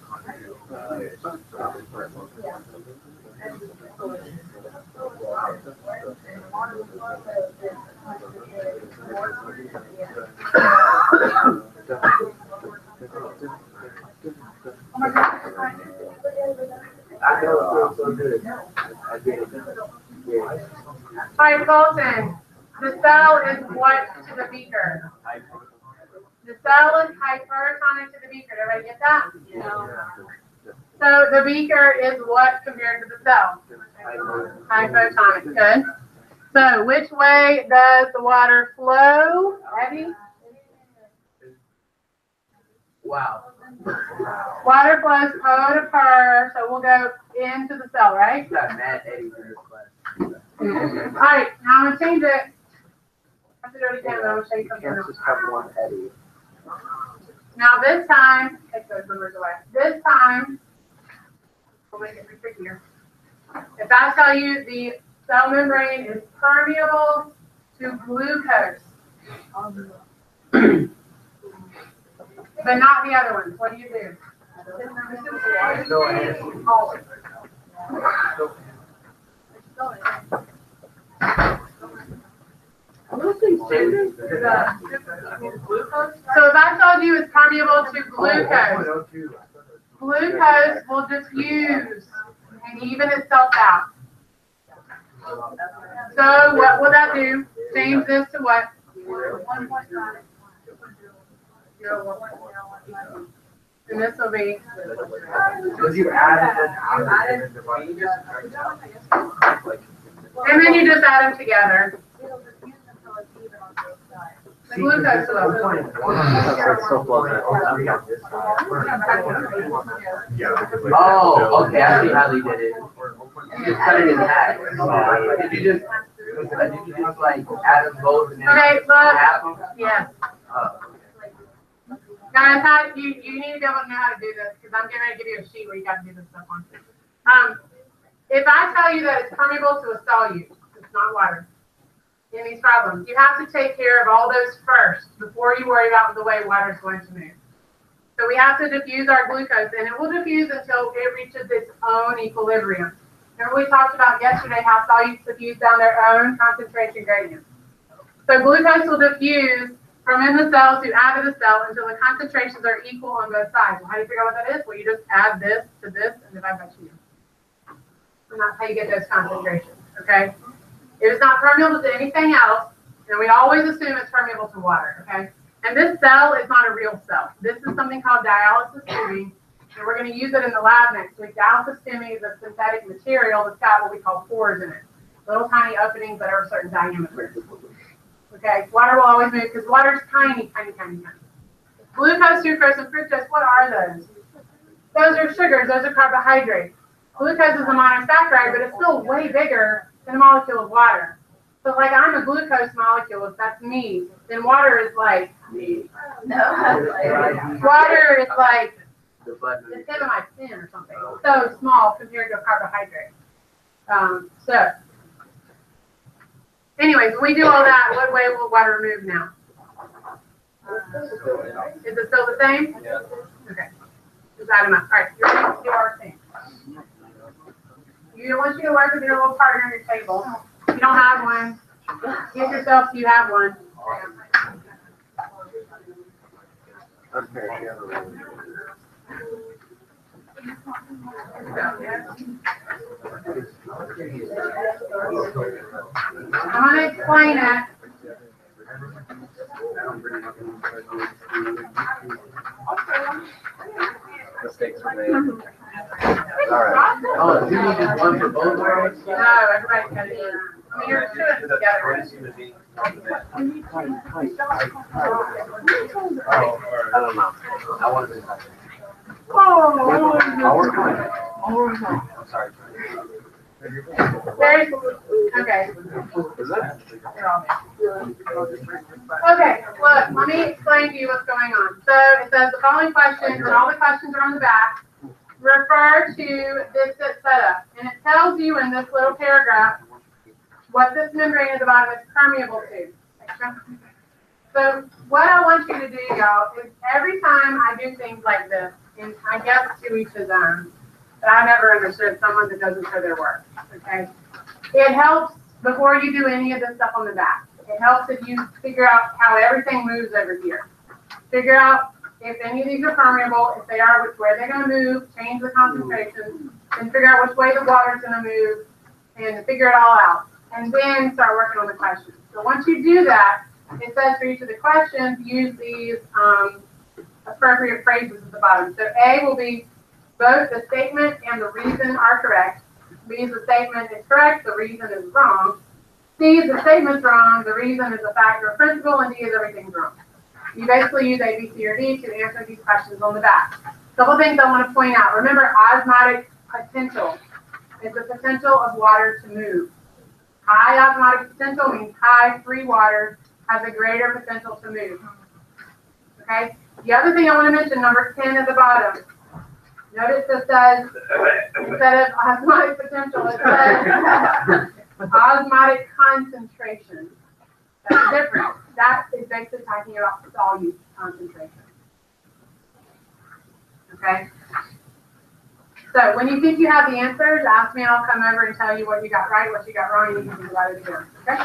A: I know it feels so good. I get it. Yeah.
B: All right, Colton. The cell is what to the beaker? The cell is hypertonic to the beaker. Did everybody get that?
C: No.
B: So the beaker is what compared to the cell? Hypotonic. Good. So which way does the water flow, Eddie?
A: Wow.
B: Water flows O to per, so we'll go into the cell, right?
A: You got mad Eddies in this class.
B: All right, now I'm going to change it. I have to do it again, but I'm going to show you something
A: Let's
B: else.
A: just have one Eddie.
B: Now this time, take those numbers away. This time, we'll make it trickier. If I tell you the cell membrane is permeable to glucose, but not the other ones, what do you do?
A: No Eddie.
B: So if I told you it's permeable to glucose, glucose will diffuse and even itself out. So what will that do? Change this to what?
D: 1.9.
B: And this will be,
A: Because you added it out and then divided it.
B: and then you just add them together.
D: It'll diffuse until it's even on both sides.
B: The glucose level.
F: That's so close.
A: Oh, okay, I see how they did it. You just cut it in half. Did you just like add them both and then
B: Okay, look,
A: half them?
B: yes.
A: Oh,
B: Guys, you need to be able to know how to do this, because I'm getting ready to give you a sheet where you got to do this stuff on. If I tell you that it's permeable to a solute, it's not water, in these problems, you have to take care of all those first before you worry about the way water is going to move. So we have to diffuse our glucose, and it will diffuse until it reaches its own equilibrium. Remember we talked about yesterday how solutes diffuse down their own concentration gradient. So glucose will diffuse from in the cell to out of the cell until the concentrations are equal on both sides. Well, how do you figure out what that is? Well, you just add this to this and divide by 2. And that's how you get those concentrations, okay? It is not permeable to anything else, and we always assume it's permeable to water, okay? And this cell is not a real cell. This is something called dialysis tubing, and we're going to use it in the lab next week. Dialysis tubing is a synthetic material that's got what we call pores in it, little tiny openings that are a certain diameter. Okay, water will always move because water is tiny, tiny, tiny, tiny. Glucose, sucrose, and fructose, what are those? Those are sugars, those are carbohydrates. Glucose is a monosaccharide, but it's still way bigger than a molecule of water. So like I'm a glucose molecule, if that's me, then water is like me.
C: No.
B: Water is like
A: the button.
B: the tip of my pen or something. So small compared to a carbohydrate. So anyways, when we do all that, what way will water move now? Is it still the same?
F: Yeah.
B: Okay. Just add them up. All right, you're going to do our thing. You want you to work with your little partner on your table. If you don't have one, get yourself so you have one. I'm going to explain it.
F: Mistakes were made. All right.
A: Oh, you need just one for both words?
B: No, everybody's got to do it. I mean, you're doing it together.
F: I don't know.
A: I want to.
B: Oh,
A: I'll work on it. I'm sorry.
B: very, okay.
F: Is it?
B: Okay, look, let me explain to you what's going on. So it says the following questions, and all the questions are on the back. Refer to this setup, and it tells you in this little paragraph what this membrane at the bottom is permeable to. So what I want you to do, y'all, is every time I do things like this, and I guess to each his own, but I never understood someone that doesn't show their work, okay? It helps before you do any of this stuff on the back. It helps if you figure out how everything moves over here. Figure out if any of these are permeable, if they are, which way they're going to move, change the concentration, and figure out which way the water's going to move, and figure it all out. And then start working on the questions. So once you do that, it says for each of the questions, use these appropriate phrases at the bottom. So A will be both the statement and the reason are correct. B is the statement is correct, the reason is wrong. C is the statement's wrong, the reason is a factor of principle, and D is everything's wrong. You basically use A, B, C, or D to answer these questions on the back. A couple things I want to point out. Remember, osmotic potential is the potential of water to move. High osmotic potential means high free water has a greater potential to move. Okay? The other thing I want to mention, number 10 at the bottom. Notice it says, instead of osmotic potential, it says osmotic concentration. That's different. That is basically talking about solute concentration. Okay? So when you think you have the answers, ask me and I'll come over and tell you what you got right, what you got wrong, and you can divide it again. Okay?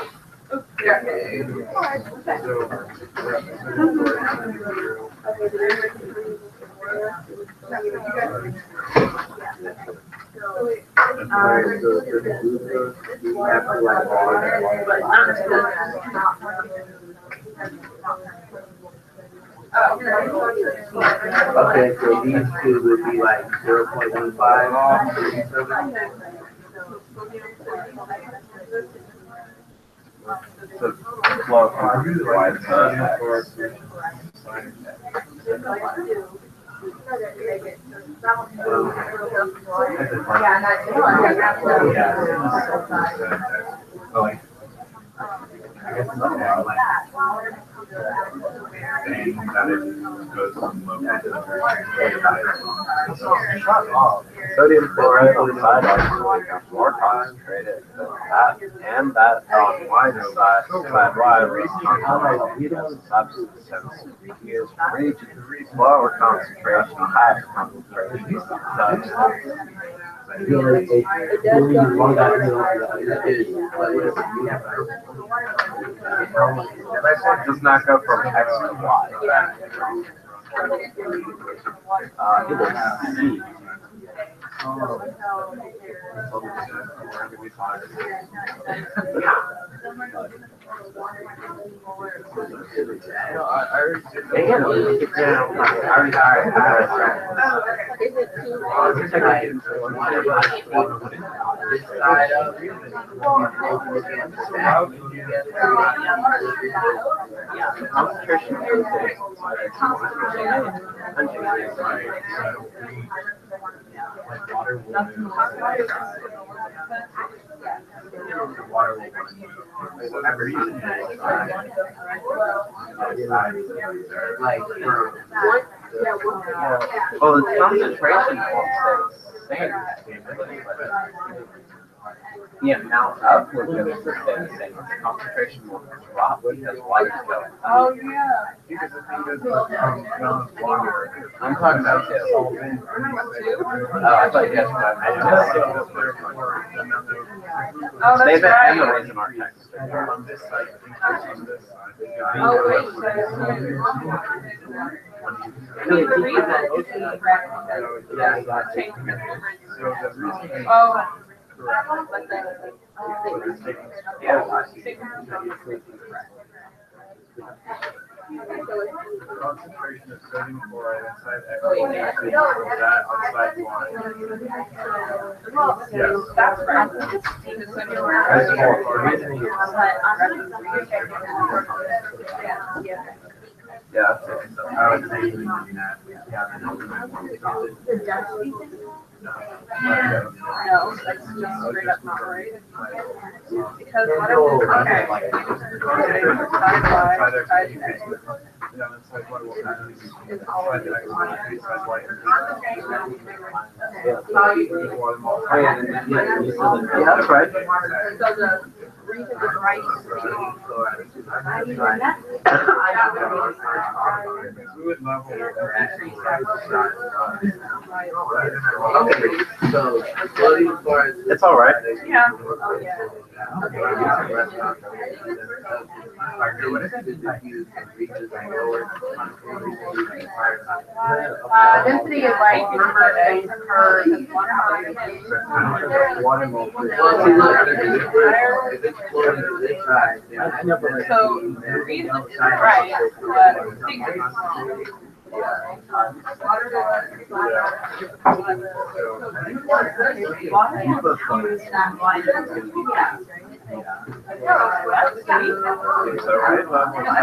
A: Okay, so these two would be like 0.15.
F: So flow from wide sodium chloride on the side actually becomes more concentrated than that, and that on wide side wide was concentrated as a substance. Use lower concentration, higher concentration substance. It does not go from X to Y. It is C. Well, the concentration won't stay the same. The amount of glucose will stay the same. The concentration will drop because water's going up.
C: Oh, yeah.
F: I'm talking about two. Oh, I thought you guys were talking about
C: Oh,
F: They've
C: that's
F: been
C: right.
F: in our text.
C: Oh, wait. The reason Oh.
G: Concentration of sodium chloride inside X that on side Y. Yes.
C: That's right.
F: Yeah.
G: I would say
C: No, that's just straight up not right. Because what if
F: That's right.
C: So the reason is right.
G: fluid level.
A: Okay, so sodium chloride.
F: It's all right.
C: Yeah.
B: Density is like number of things per.
A: Well, see, look, if it's flowing to this side, then
C: So the reason is right, but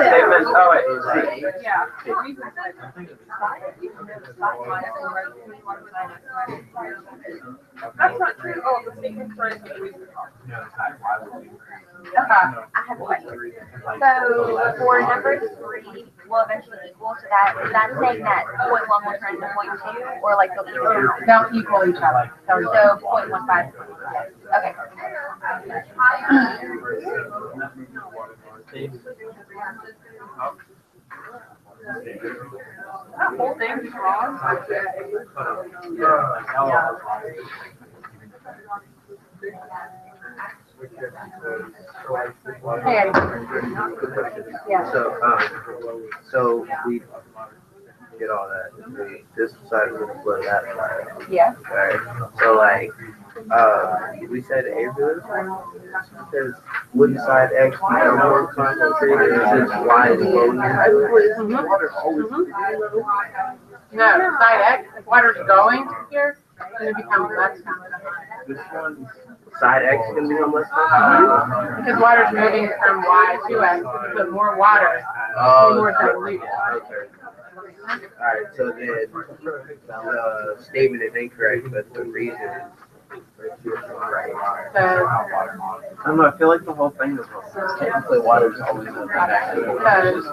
F: Statement. Oh wait.
C: yeah. That's not true. Oh, the statement for it is the reason.
H: Okay, I have a question. So for number 3 will eventually equal to that, is that saying that 0.1 will turn into 0.2 or like they'll
B: They'll equal each other.
H: So 0.15. Okay.
C: That whole thing's wrong.
B: Hey, yeah.
A: So we get all that. This side is gonna flow that side.
B: Yeah.
A: Right. So like, We said Abrams because wouldn't side X be more concentrated since Y is low?
B: No, side X, if water's going here, then it becomes less concentrated.
A: Which one? Side X is gonna become less concentrated?
B: Because water's moving from Y to X, but more water, more diluted.
A: Okay. Alright, so then the statement is incorrect, but the reason is right.
B: So,
F: I don't know, I feel like the whole thing is technically water's always in the
B: because,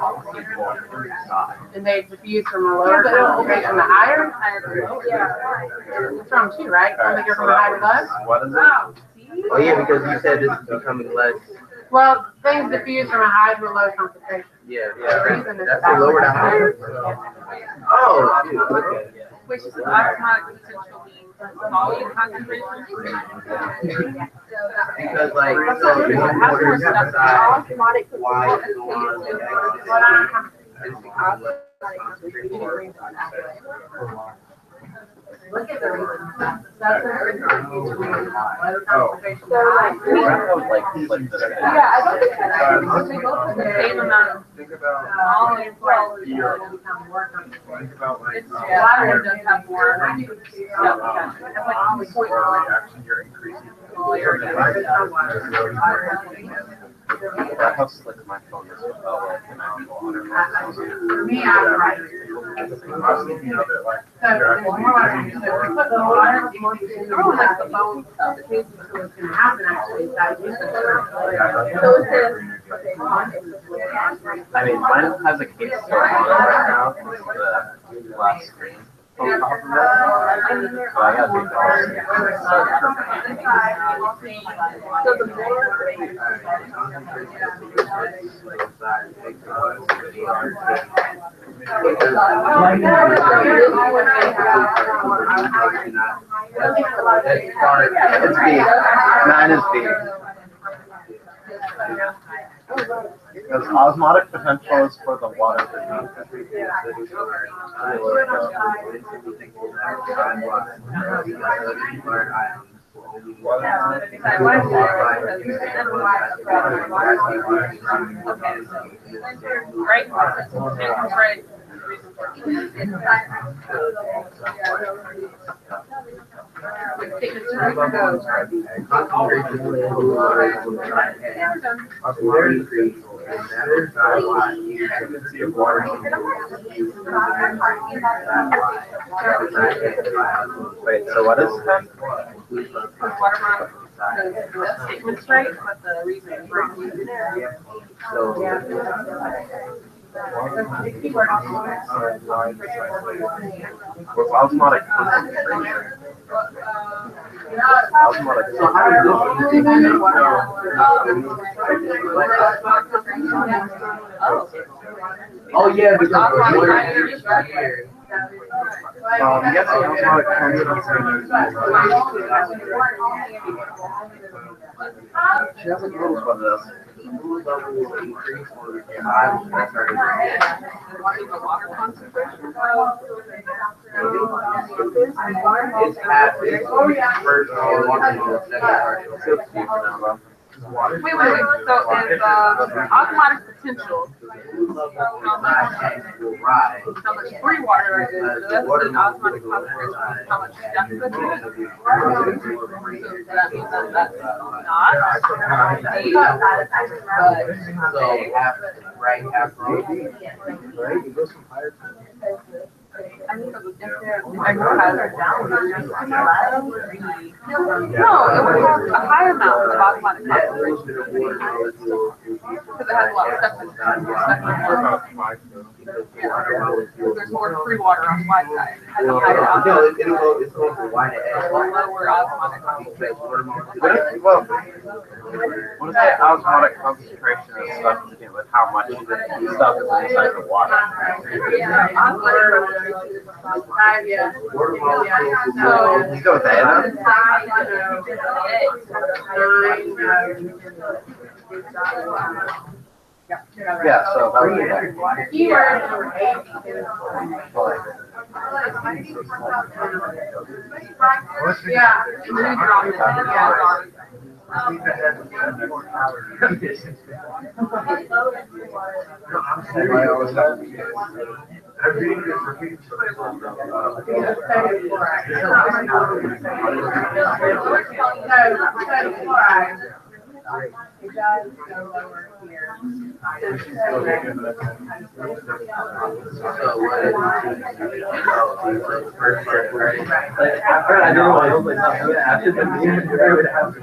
B: and they diffuse from a lower concentration to higher. That's wrong too, right? When they go from high to low.
F: What is it?
A: Oh yeah, because you said this is becoming less.
B: Well, things diffuse from a high to a low concentration.
A: Yeah,
B: The reason is
A: that's the lower to higher. Oh, dude, okay.
C: Which is osmotic potential being volume concentration.
A: Because like, so if water is outside, Y is on the X, it's becoming less concentrated.
B: Look at the reason. That's the reason.
C: Yeah, I don't think that they go for the same amount of
G: Think about,
C: volume. Well,
G: think about like,
C: water does have more. That's like always point
G: reaction you're increasing.
F: That helps like my phone as well, like an actual water.
B: For me, I'm right.
G: I was thinking of it like,
B: So,
G: you're
B: the more water you put the water, everyone likes the phone stuff. It means what's going to happen actually is that you put
C: So it says,
F: I mean, mine has a case still on it right now, because the glass screen on top of it. So I gotta take
C: so the more,
F: It's B. Mine is B. Because osmotic potential is for the water that
C: right, right.
F: Wait, so what is that?
C: The statement's right, but the reason is wrong.
F: With osmotic concentration. Osmotic
A: So how does Oh yeah, because water is right here.
F: I'm guessing osmotic concentration. She hasn't told us what it is.
A: It's half, it's first
C: Wait, so is, osmotic potential, how much free water is, so that's the osmotic concentration, how much depth it is. So that means that that's not D, but
A: So half, right, half wrong.
C: no, it would have a higher amount of osmotic concentration. Because it has a lot of stuff there's more free water on Y side. It has a higher
A: No,
C: osmotic,
A: it's going from Y to X.
C: lower osmotic concentration.
F: Well, when I say osmotic concentration is stuff to do with how much stuff is inside the water.
C: Yeah, osmotic
B: Yeah.
C: So,
F: You go with that, then? Yeah, so that would be like.
B: Keyword number 8 is. Yeah.
F: Everybody always has to be.
B: It does go lower here.
F: I know, I was like, after the meeting, I would have.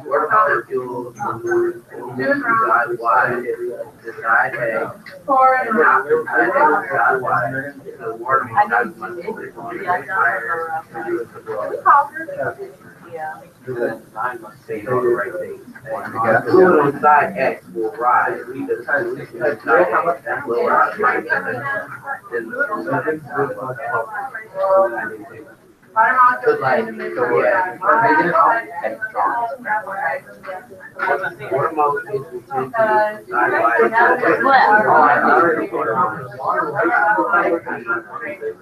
A: What about fuel? Decide why, decide A.
B: Four and a half.
A: Decide why. The water decides much Nine must say all the right things. Fluid inside X will rise. We decide X that will rise.
B: Water molecules
A: Like,
B: in the middle.
A: yeah. Water molecules will tend to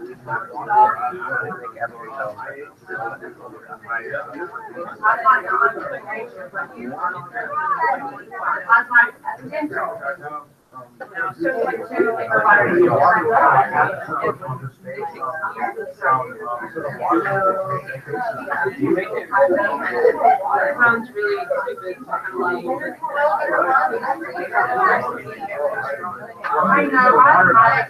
A: decide
C: Sounds really stupid.
B: I know, I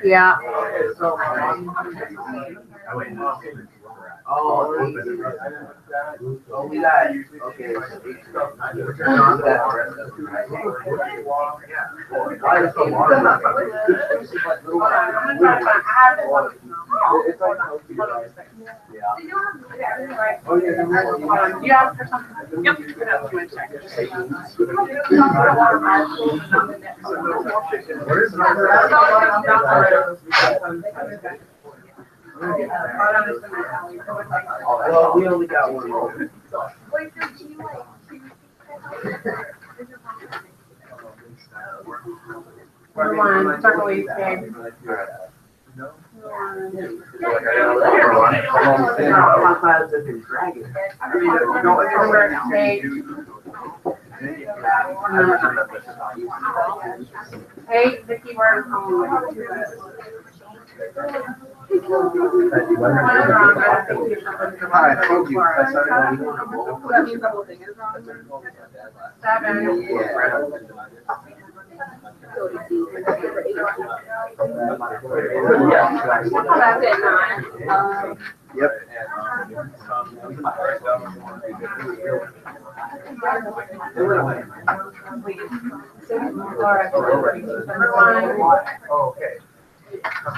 C: Yeah.
A: Oh, we got, okay.
B: You asked for something?
C: Yep.
A: Well, we only got one more.
B: One, circle each game. Number 8. 8, the keyword is home.
F: Hi, I told you.
C: That means the whole thing is wrong.
B: 7.
F: Yep.
A: Okay.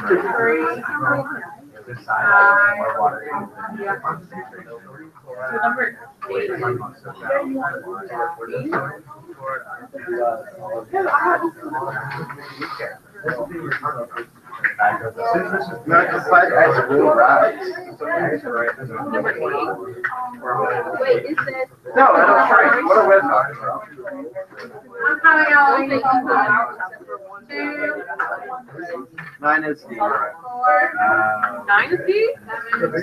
B: 3.
C: Number 8.
F: Not decide X will rise.
C: Number 8.
H: Wait, is that?
F: No, I don't shrink. What are we talking about?
B: I'm coming out. 2.
F: 9 is D.
B: 4.
C: 9 is D?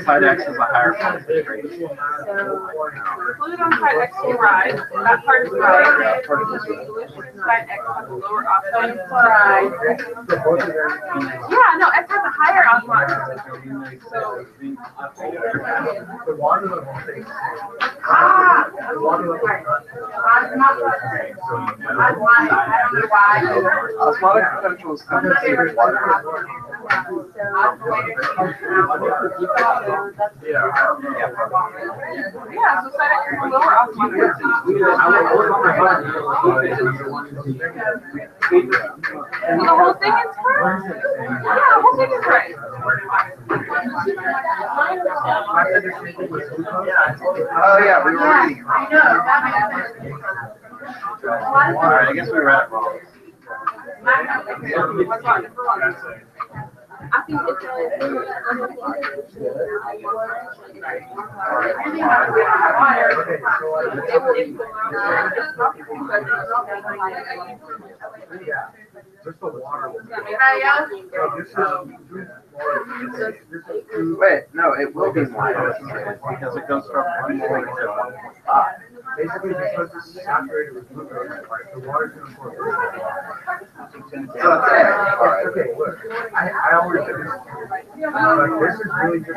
F: Side X is a higher concentration.
C: Fluid on side X will rise. That part is right. Side X has a lower osmosis. Yeah, no, X has a higher osmosis. So.
F: Osmotic potential is compensated water.
C: Yeah, so set it lower osmotic. The whole thing is right. Yeah, the whole thing is right.
F: Oh, yeah, we were reading.
B: I know, that makes sense.
F: Alright, I guess we read it wrong.
C: What's wrong? Number one. I think it's
G: Just the water.
B: Anybody else?
F: Wait, no, it will be more because it goes from 1 point to 1.5.
G: Basically, because it's saturated with glucose, like the water's gonna pour. Okay, look, I always do this. Like, this is really just.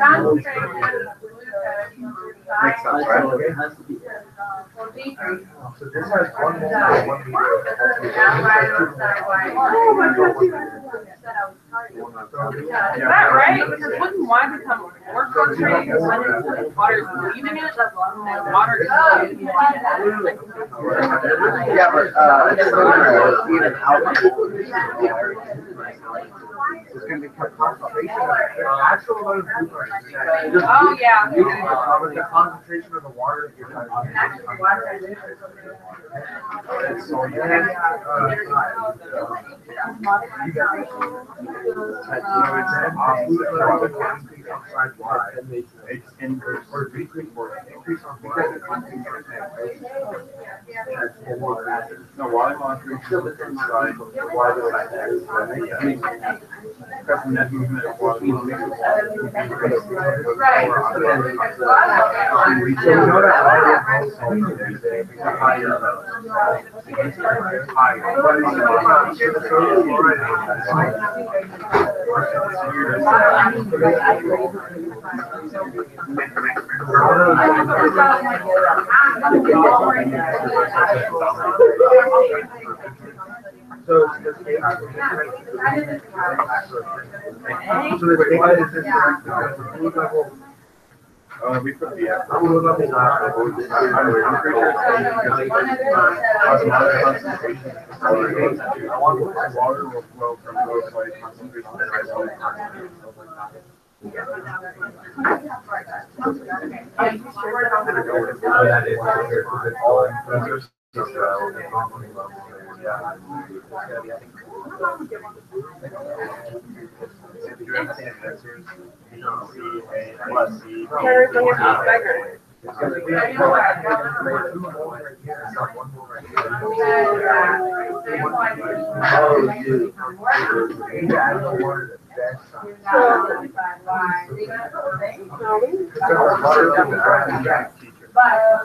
F: Makes sense, right?
G: So this has 1 mole per 1 liter.
C: Is that right? Because wouldn't wine become more concentrated when water is leaving it? Water is leaving it.
F: Yeah, but even alcohol is going to become concentration.
G: Actual amount of glucose.
C: Oh, yeah.
G: The concentration of the water that you're talking so it's increase or decrease or increase on water. No, water molecule is inside the water because net movement of water molecules. We put the I want water will flow from low sodium concentration to high sodium concentration.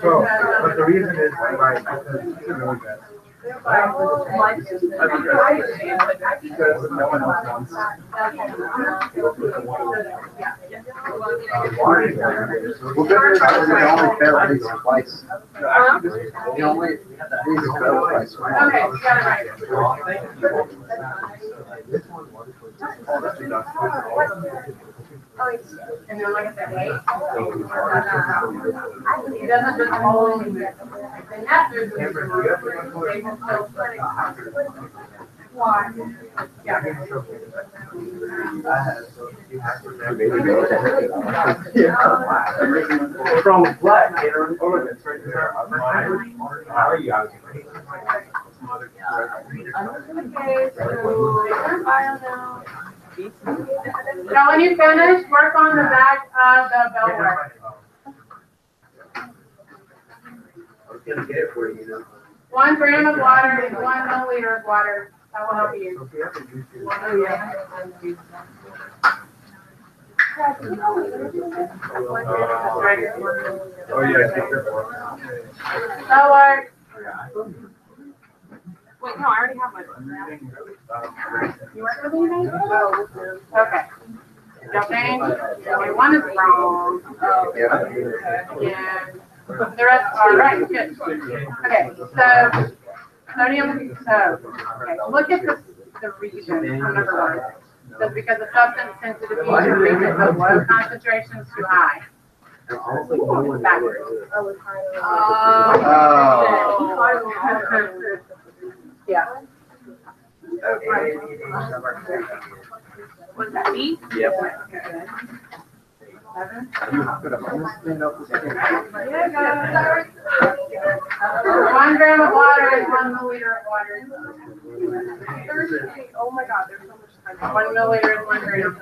G: So, but the reason is why because no one else wants
F: Well, good, they only fail at least twice. They only fail twice.
B: Okay, you got it right. And then like I said, wait. It doesn't just hold. And that's why? Yeah.
G: From black, oh look, it's right there. How are you guys?
B: Now, when you finish, work on the back of the bellwether.
F: I was gonna get it for you, you know.
B: 1 gram of water and 1 milliliter of water. That will help you.
C: Oh, yeah.
G: Oh yeah, take your one.
B: That'll work.
C: Wait, no, I already have my.
B: You work with anything? Okay. Don't change. Okay, 1 is wrong.
F: Yeah.
B: And the rest are right. Good. Okay, so sodium. Okay, look at the region for number 1. That's because the substance tends to diffuse or reaches the low concentrations too high. Backwards. Yeah.
C: Was that me?
F: Yep.
B: 1 gram of water is 1 milliliter of water.
C: Oh my God, there's so much time.
B: 1 milliliter is 1 gram.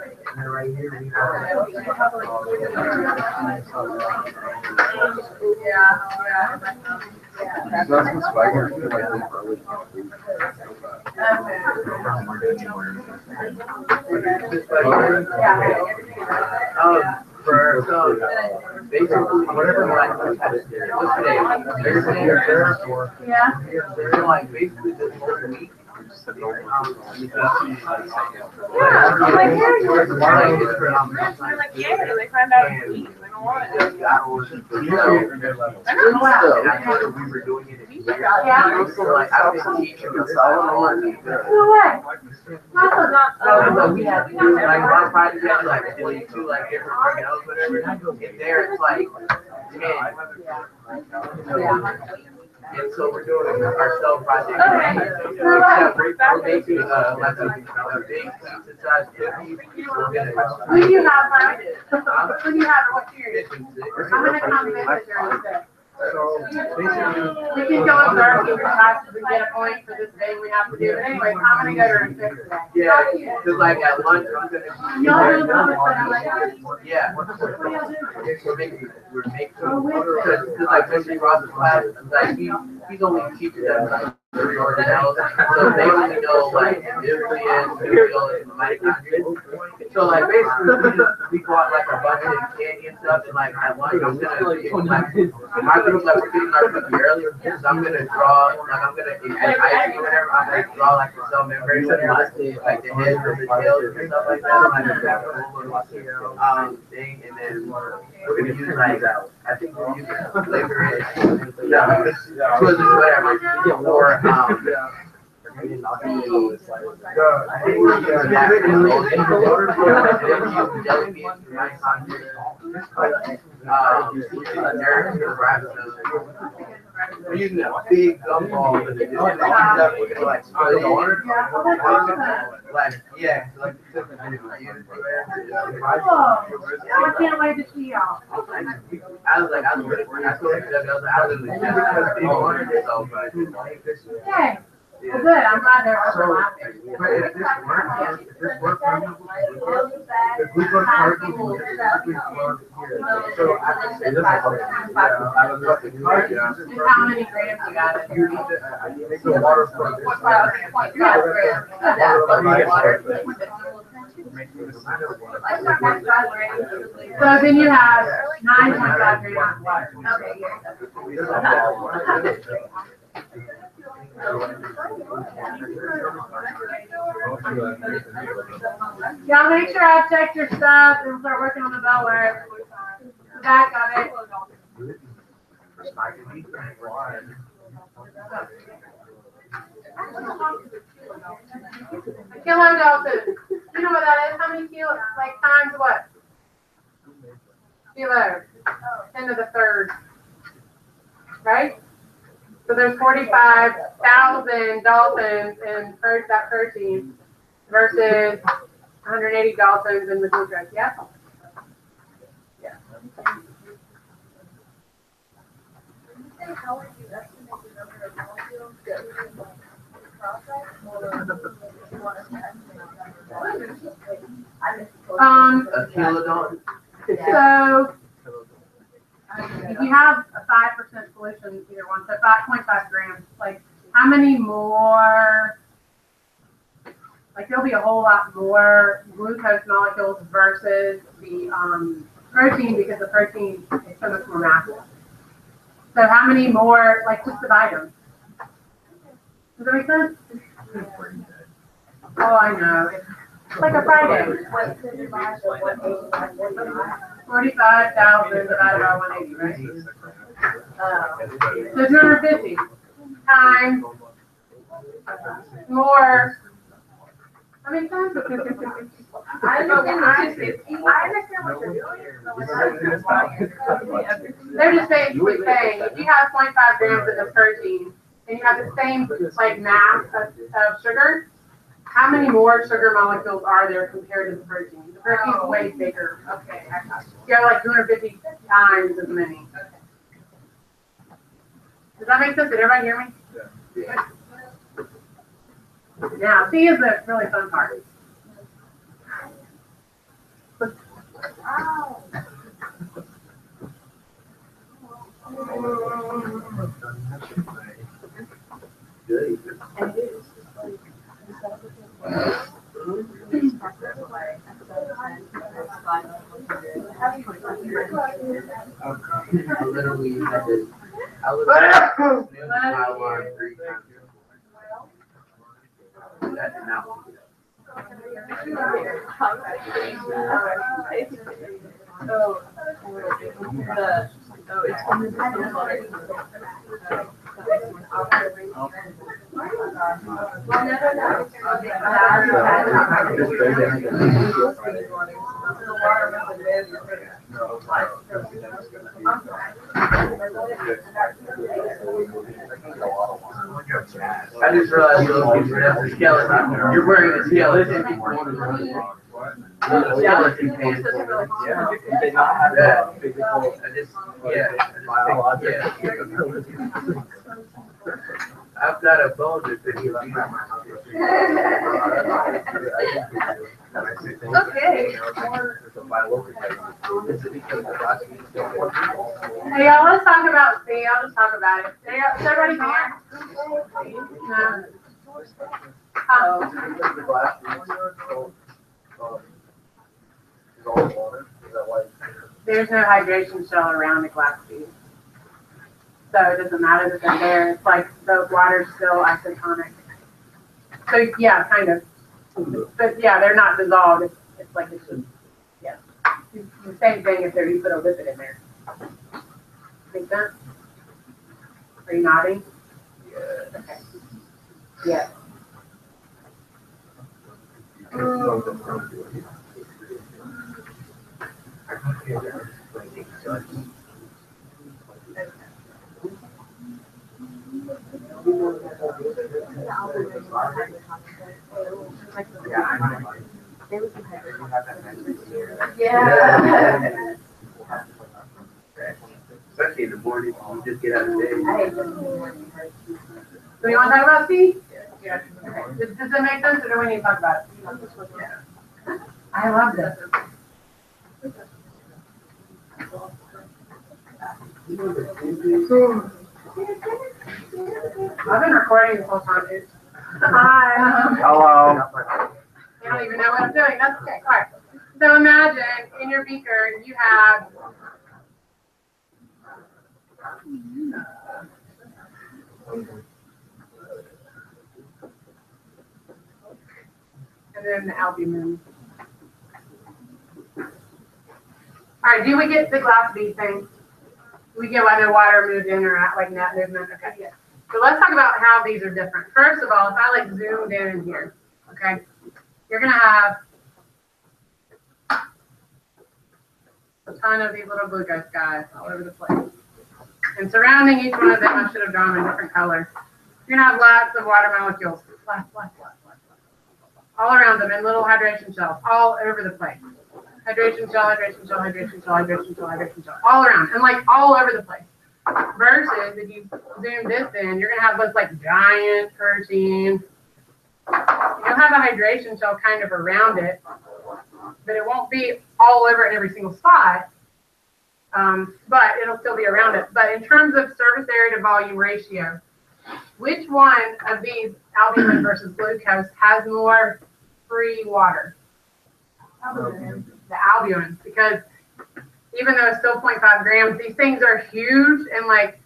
F: Basically, whatever like
B: Yeah.
F: they're like basically this whole week.
C: They're like, yeah, they find out it's me. They don't want it.
F: We were doing it.
B: Yeah.
F: So like I've been teaching us all along.
B: No way.
F: Like one project is like 22 like different formulas, whatever. And there it's like 10. And so we're doing our cell project. We're making like a big pizza-sized cookie. We're gonna.
B: Who do you have, Brian? Who do you have, or what series? I'm gonna come visit during the day.
G: So basically,
B: We can go in there, we get a point for this day we have to do. But anyways, I'm gonna go during 6 today.
F: Yeah, because like at lunch, I'm gonna. Yeah. We're making, because like Mr. Ross's class, like he's only teaching them like 3 organelles, so they only know like nucleus, nucleus, and mitochondria. So like basically we bought like a bunch of candy and stuff, and like at lunch I'm gonna like my group like we're getting our cookie earlier, so I'm gonna draw like I'm gonna like icing or whatever, I'm gonna draw like the cell membrane, like the heads or the tails and stuff like that, like thing, and then we're gonna use like I think we're using licorice, Twizzlers, whatever, or we're using a big gumball and we're gonna like spray the water. Like, yeah, like
B: I can't wait to see y'all.
F: I was like, I told him, I literally just so, but.
B: Okay. Well, good, I'm glad they're overlapping.
G: but if this works, if we put particles, we plug here. So I think
B: Just how many grams you got in
G: you
B: here?
G: need to make the water flow.
B: So then you have 9.5 grams of water. Y'all make sure I check your stuff and start working on the bell wire. The back of it. Kilodalton. You know what that is? How many kilos? Like times what? Kilo. 10 to the third. Right? So there's 45,000 Daltons in that protein versus 180 Daltons in the glucose. Yeah? Yeah.
D: How would you estimate the number of molecules that we can process?
F: A kilodalton?
B: So if you have a 5% solution, either one, so 5.5 grams, like how many more, like there'll be a whole lot more glucose molecules versus the protein because the protein is so much more massive. So how many more, like just divide them. Does that make sense? Oh, I know. It's like a Friday. 45,000 divided by 180, right? So 250 times more. That makes sense?
D: I understand what you're doing.
B: They're just basically saying, if you have 0.5 grams of the protein, and you have the same, like, mass of sugar, how many more sugar molecules are there compared to the protein? The protein's way bigger.
D: Okay, I got you.
B: You have like 250 times as many. Does that make sense? Did everybody hear me?
G: Yeah.
B: Now, C is the really fun part.
A: Literally had to, I was my line 3 times. That did not work. I just realized you're looking for the skeleton. You're wearing a skeleton. Skeleton pants.
F: Yeah, you did not have that physical.
A: I've got a bone that could heal you.
B: Okay. Hey, y'all, let's talk about C. I'll just talk about it. Is everybody there? No. There's no hydration shell around the glass bead. So it doesn't matter that they're there. It's like the water's still isotonic. So yeah, kind of. But yeah, they're not dissolved. It's like it's just, yeah. It's the same thing if you put a lipid in there. Make sense? Are you nodding? Yeah. Okay. Yeah. Yeah.
A: Especially in the morning, you just get out of bed.
B: Do you want to talk about C? Yeah. Okay. Does that make sense, or do we need to talk about it? Yeah. I love this. I've been recording this whole time, dude. Hi.
F: Hello.
B: They don't even know what I'm doing. That's okay. All right. So imagine in your beaker you have and then the albumin. All right, do we get the glass bead thing? Do we get whether water moved in or out, like net movement? Okay, yeah. So let's talk about how these are different. First of all, if I like zoomed in here, okay, you're gonna have a ton of these little glucose guys all over the place. And surrounding each one of them, I should have drawn a different color. You're gonna have lots of water molecules, all around them in little hydration shells, all over the place. Hydration shell, hydration shell, hydration shell, hydration shell, hydration shell, all around, and like all over the place. Versus if you zoom this in, you're gonna have this like giant protein. You'll have a hydration shell kind of around it, but it won't be all over in every single spot. But it'll still be around it. But in terms of surface area to volume ratio, which one of these, albumin versus glucose, has more free water? The albumin, because even though it's still 0.5 grams, these things are huge, and like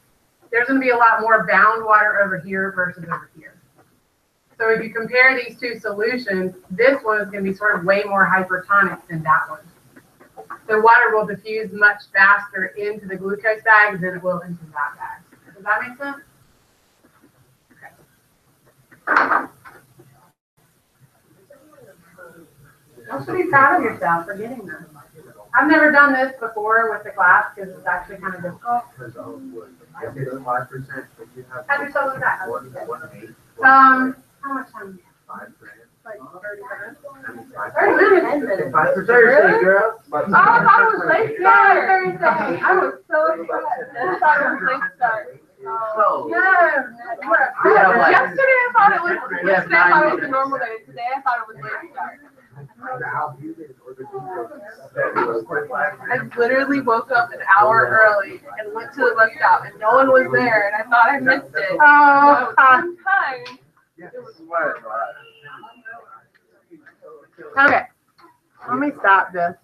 B: there's going to be a lot more bound water over here versus over here. So if you compare these two solutions, this one is going to be sort of way more hypertonic than that one. So water will diffuse much faster into the glucose bag than it will into that bag. Does that make sense? Okay. You should be proud of yourself for getting them. I've never done this before with the class because it's actually kind of difficult. How'd yourself look at? How much time? Like 30 minutes? 30 minutes?
G: Thursday, girl.
C: Oh, I thought it was late
B: Yeah,
C: start.
B: Thursday.
C: I was so excited. I thought it was late start.
G: So,
B: No.
C: Yesterday I thought it was the normal day. Today I thought it was late start. I literally woke up an hour early and went to the bus stop and no one was there and I thought I missed it.
B: Oh,
C: One time. It was
B: okay. Let me stop this.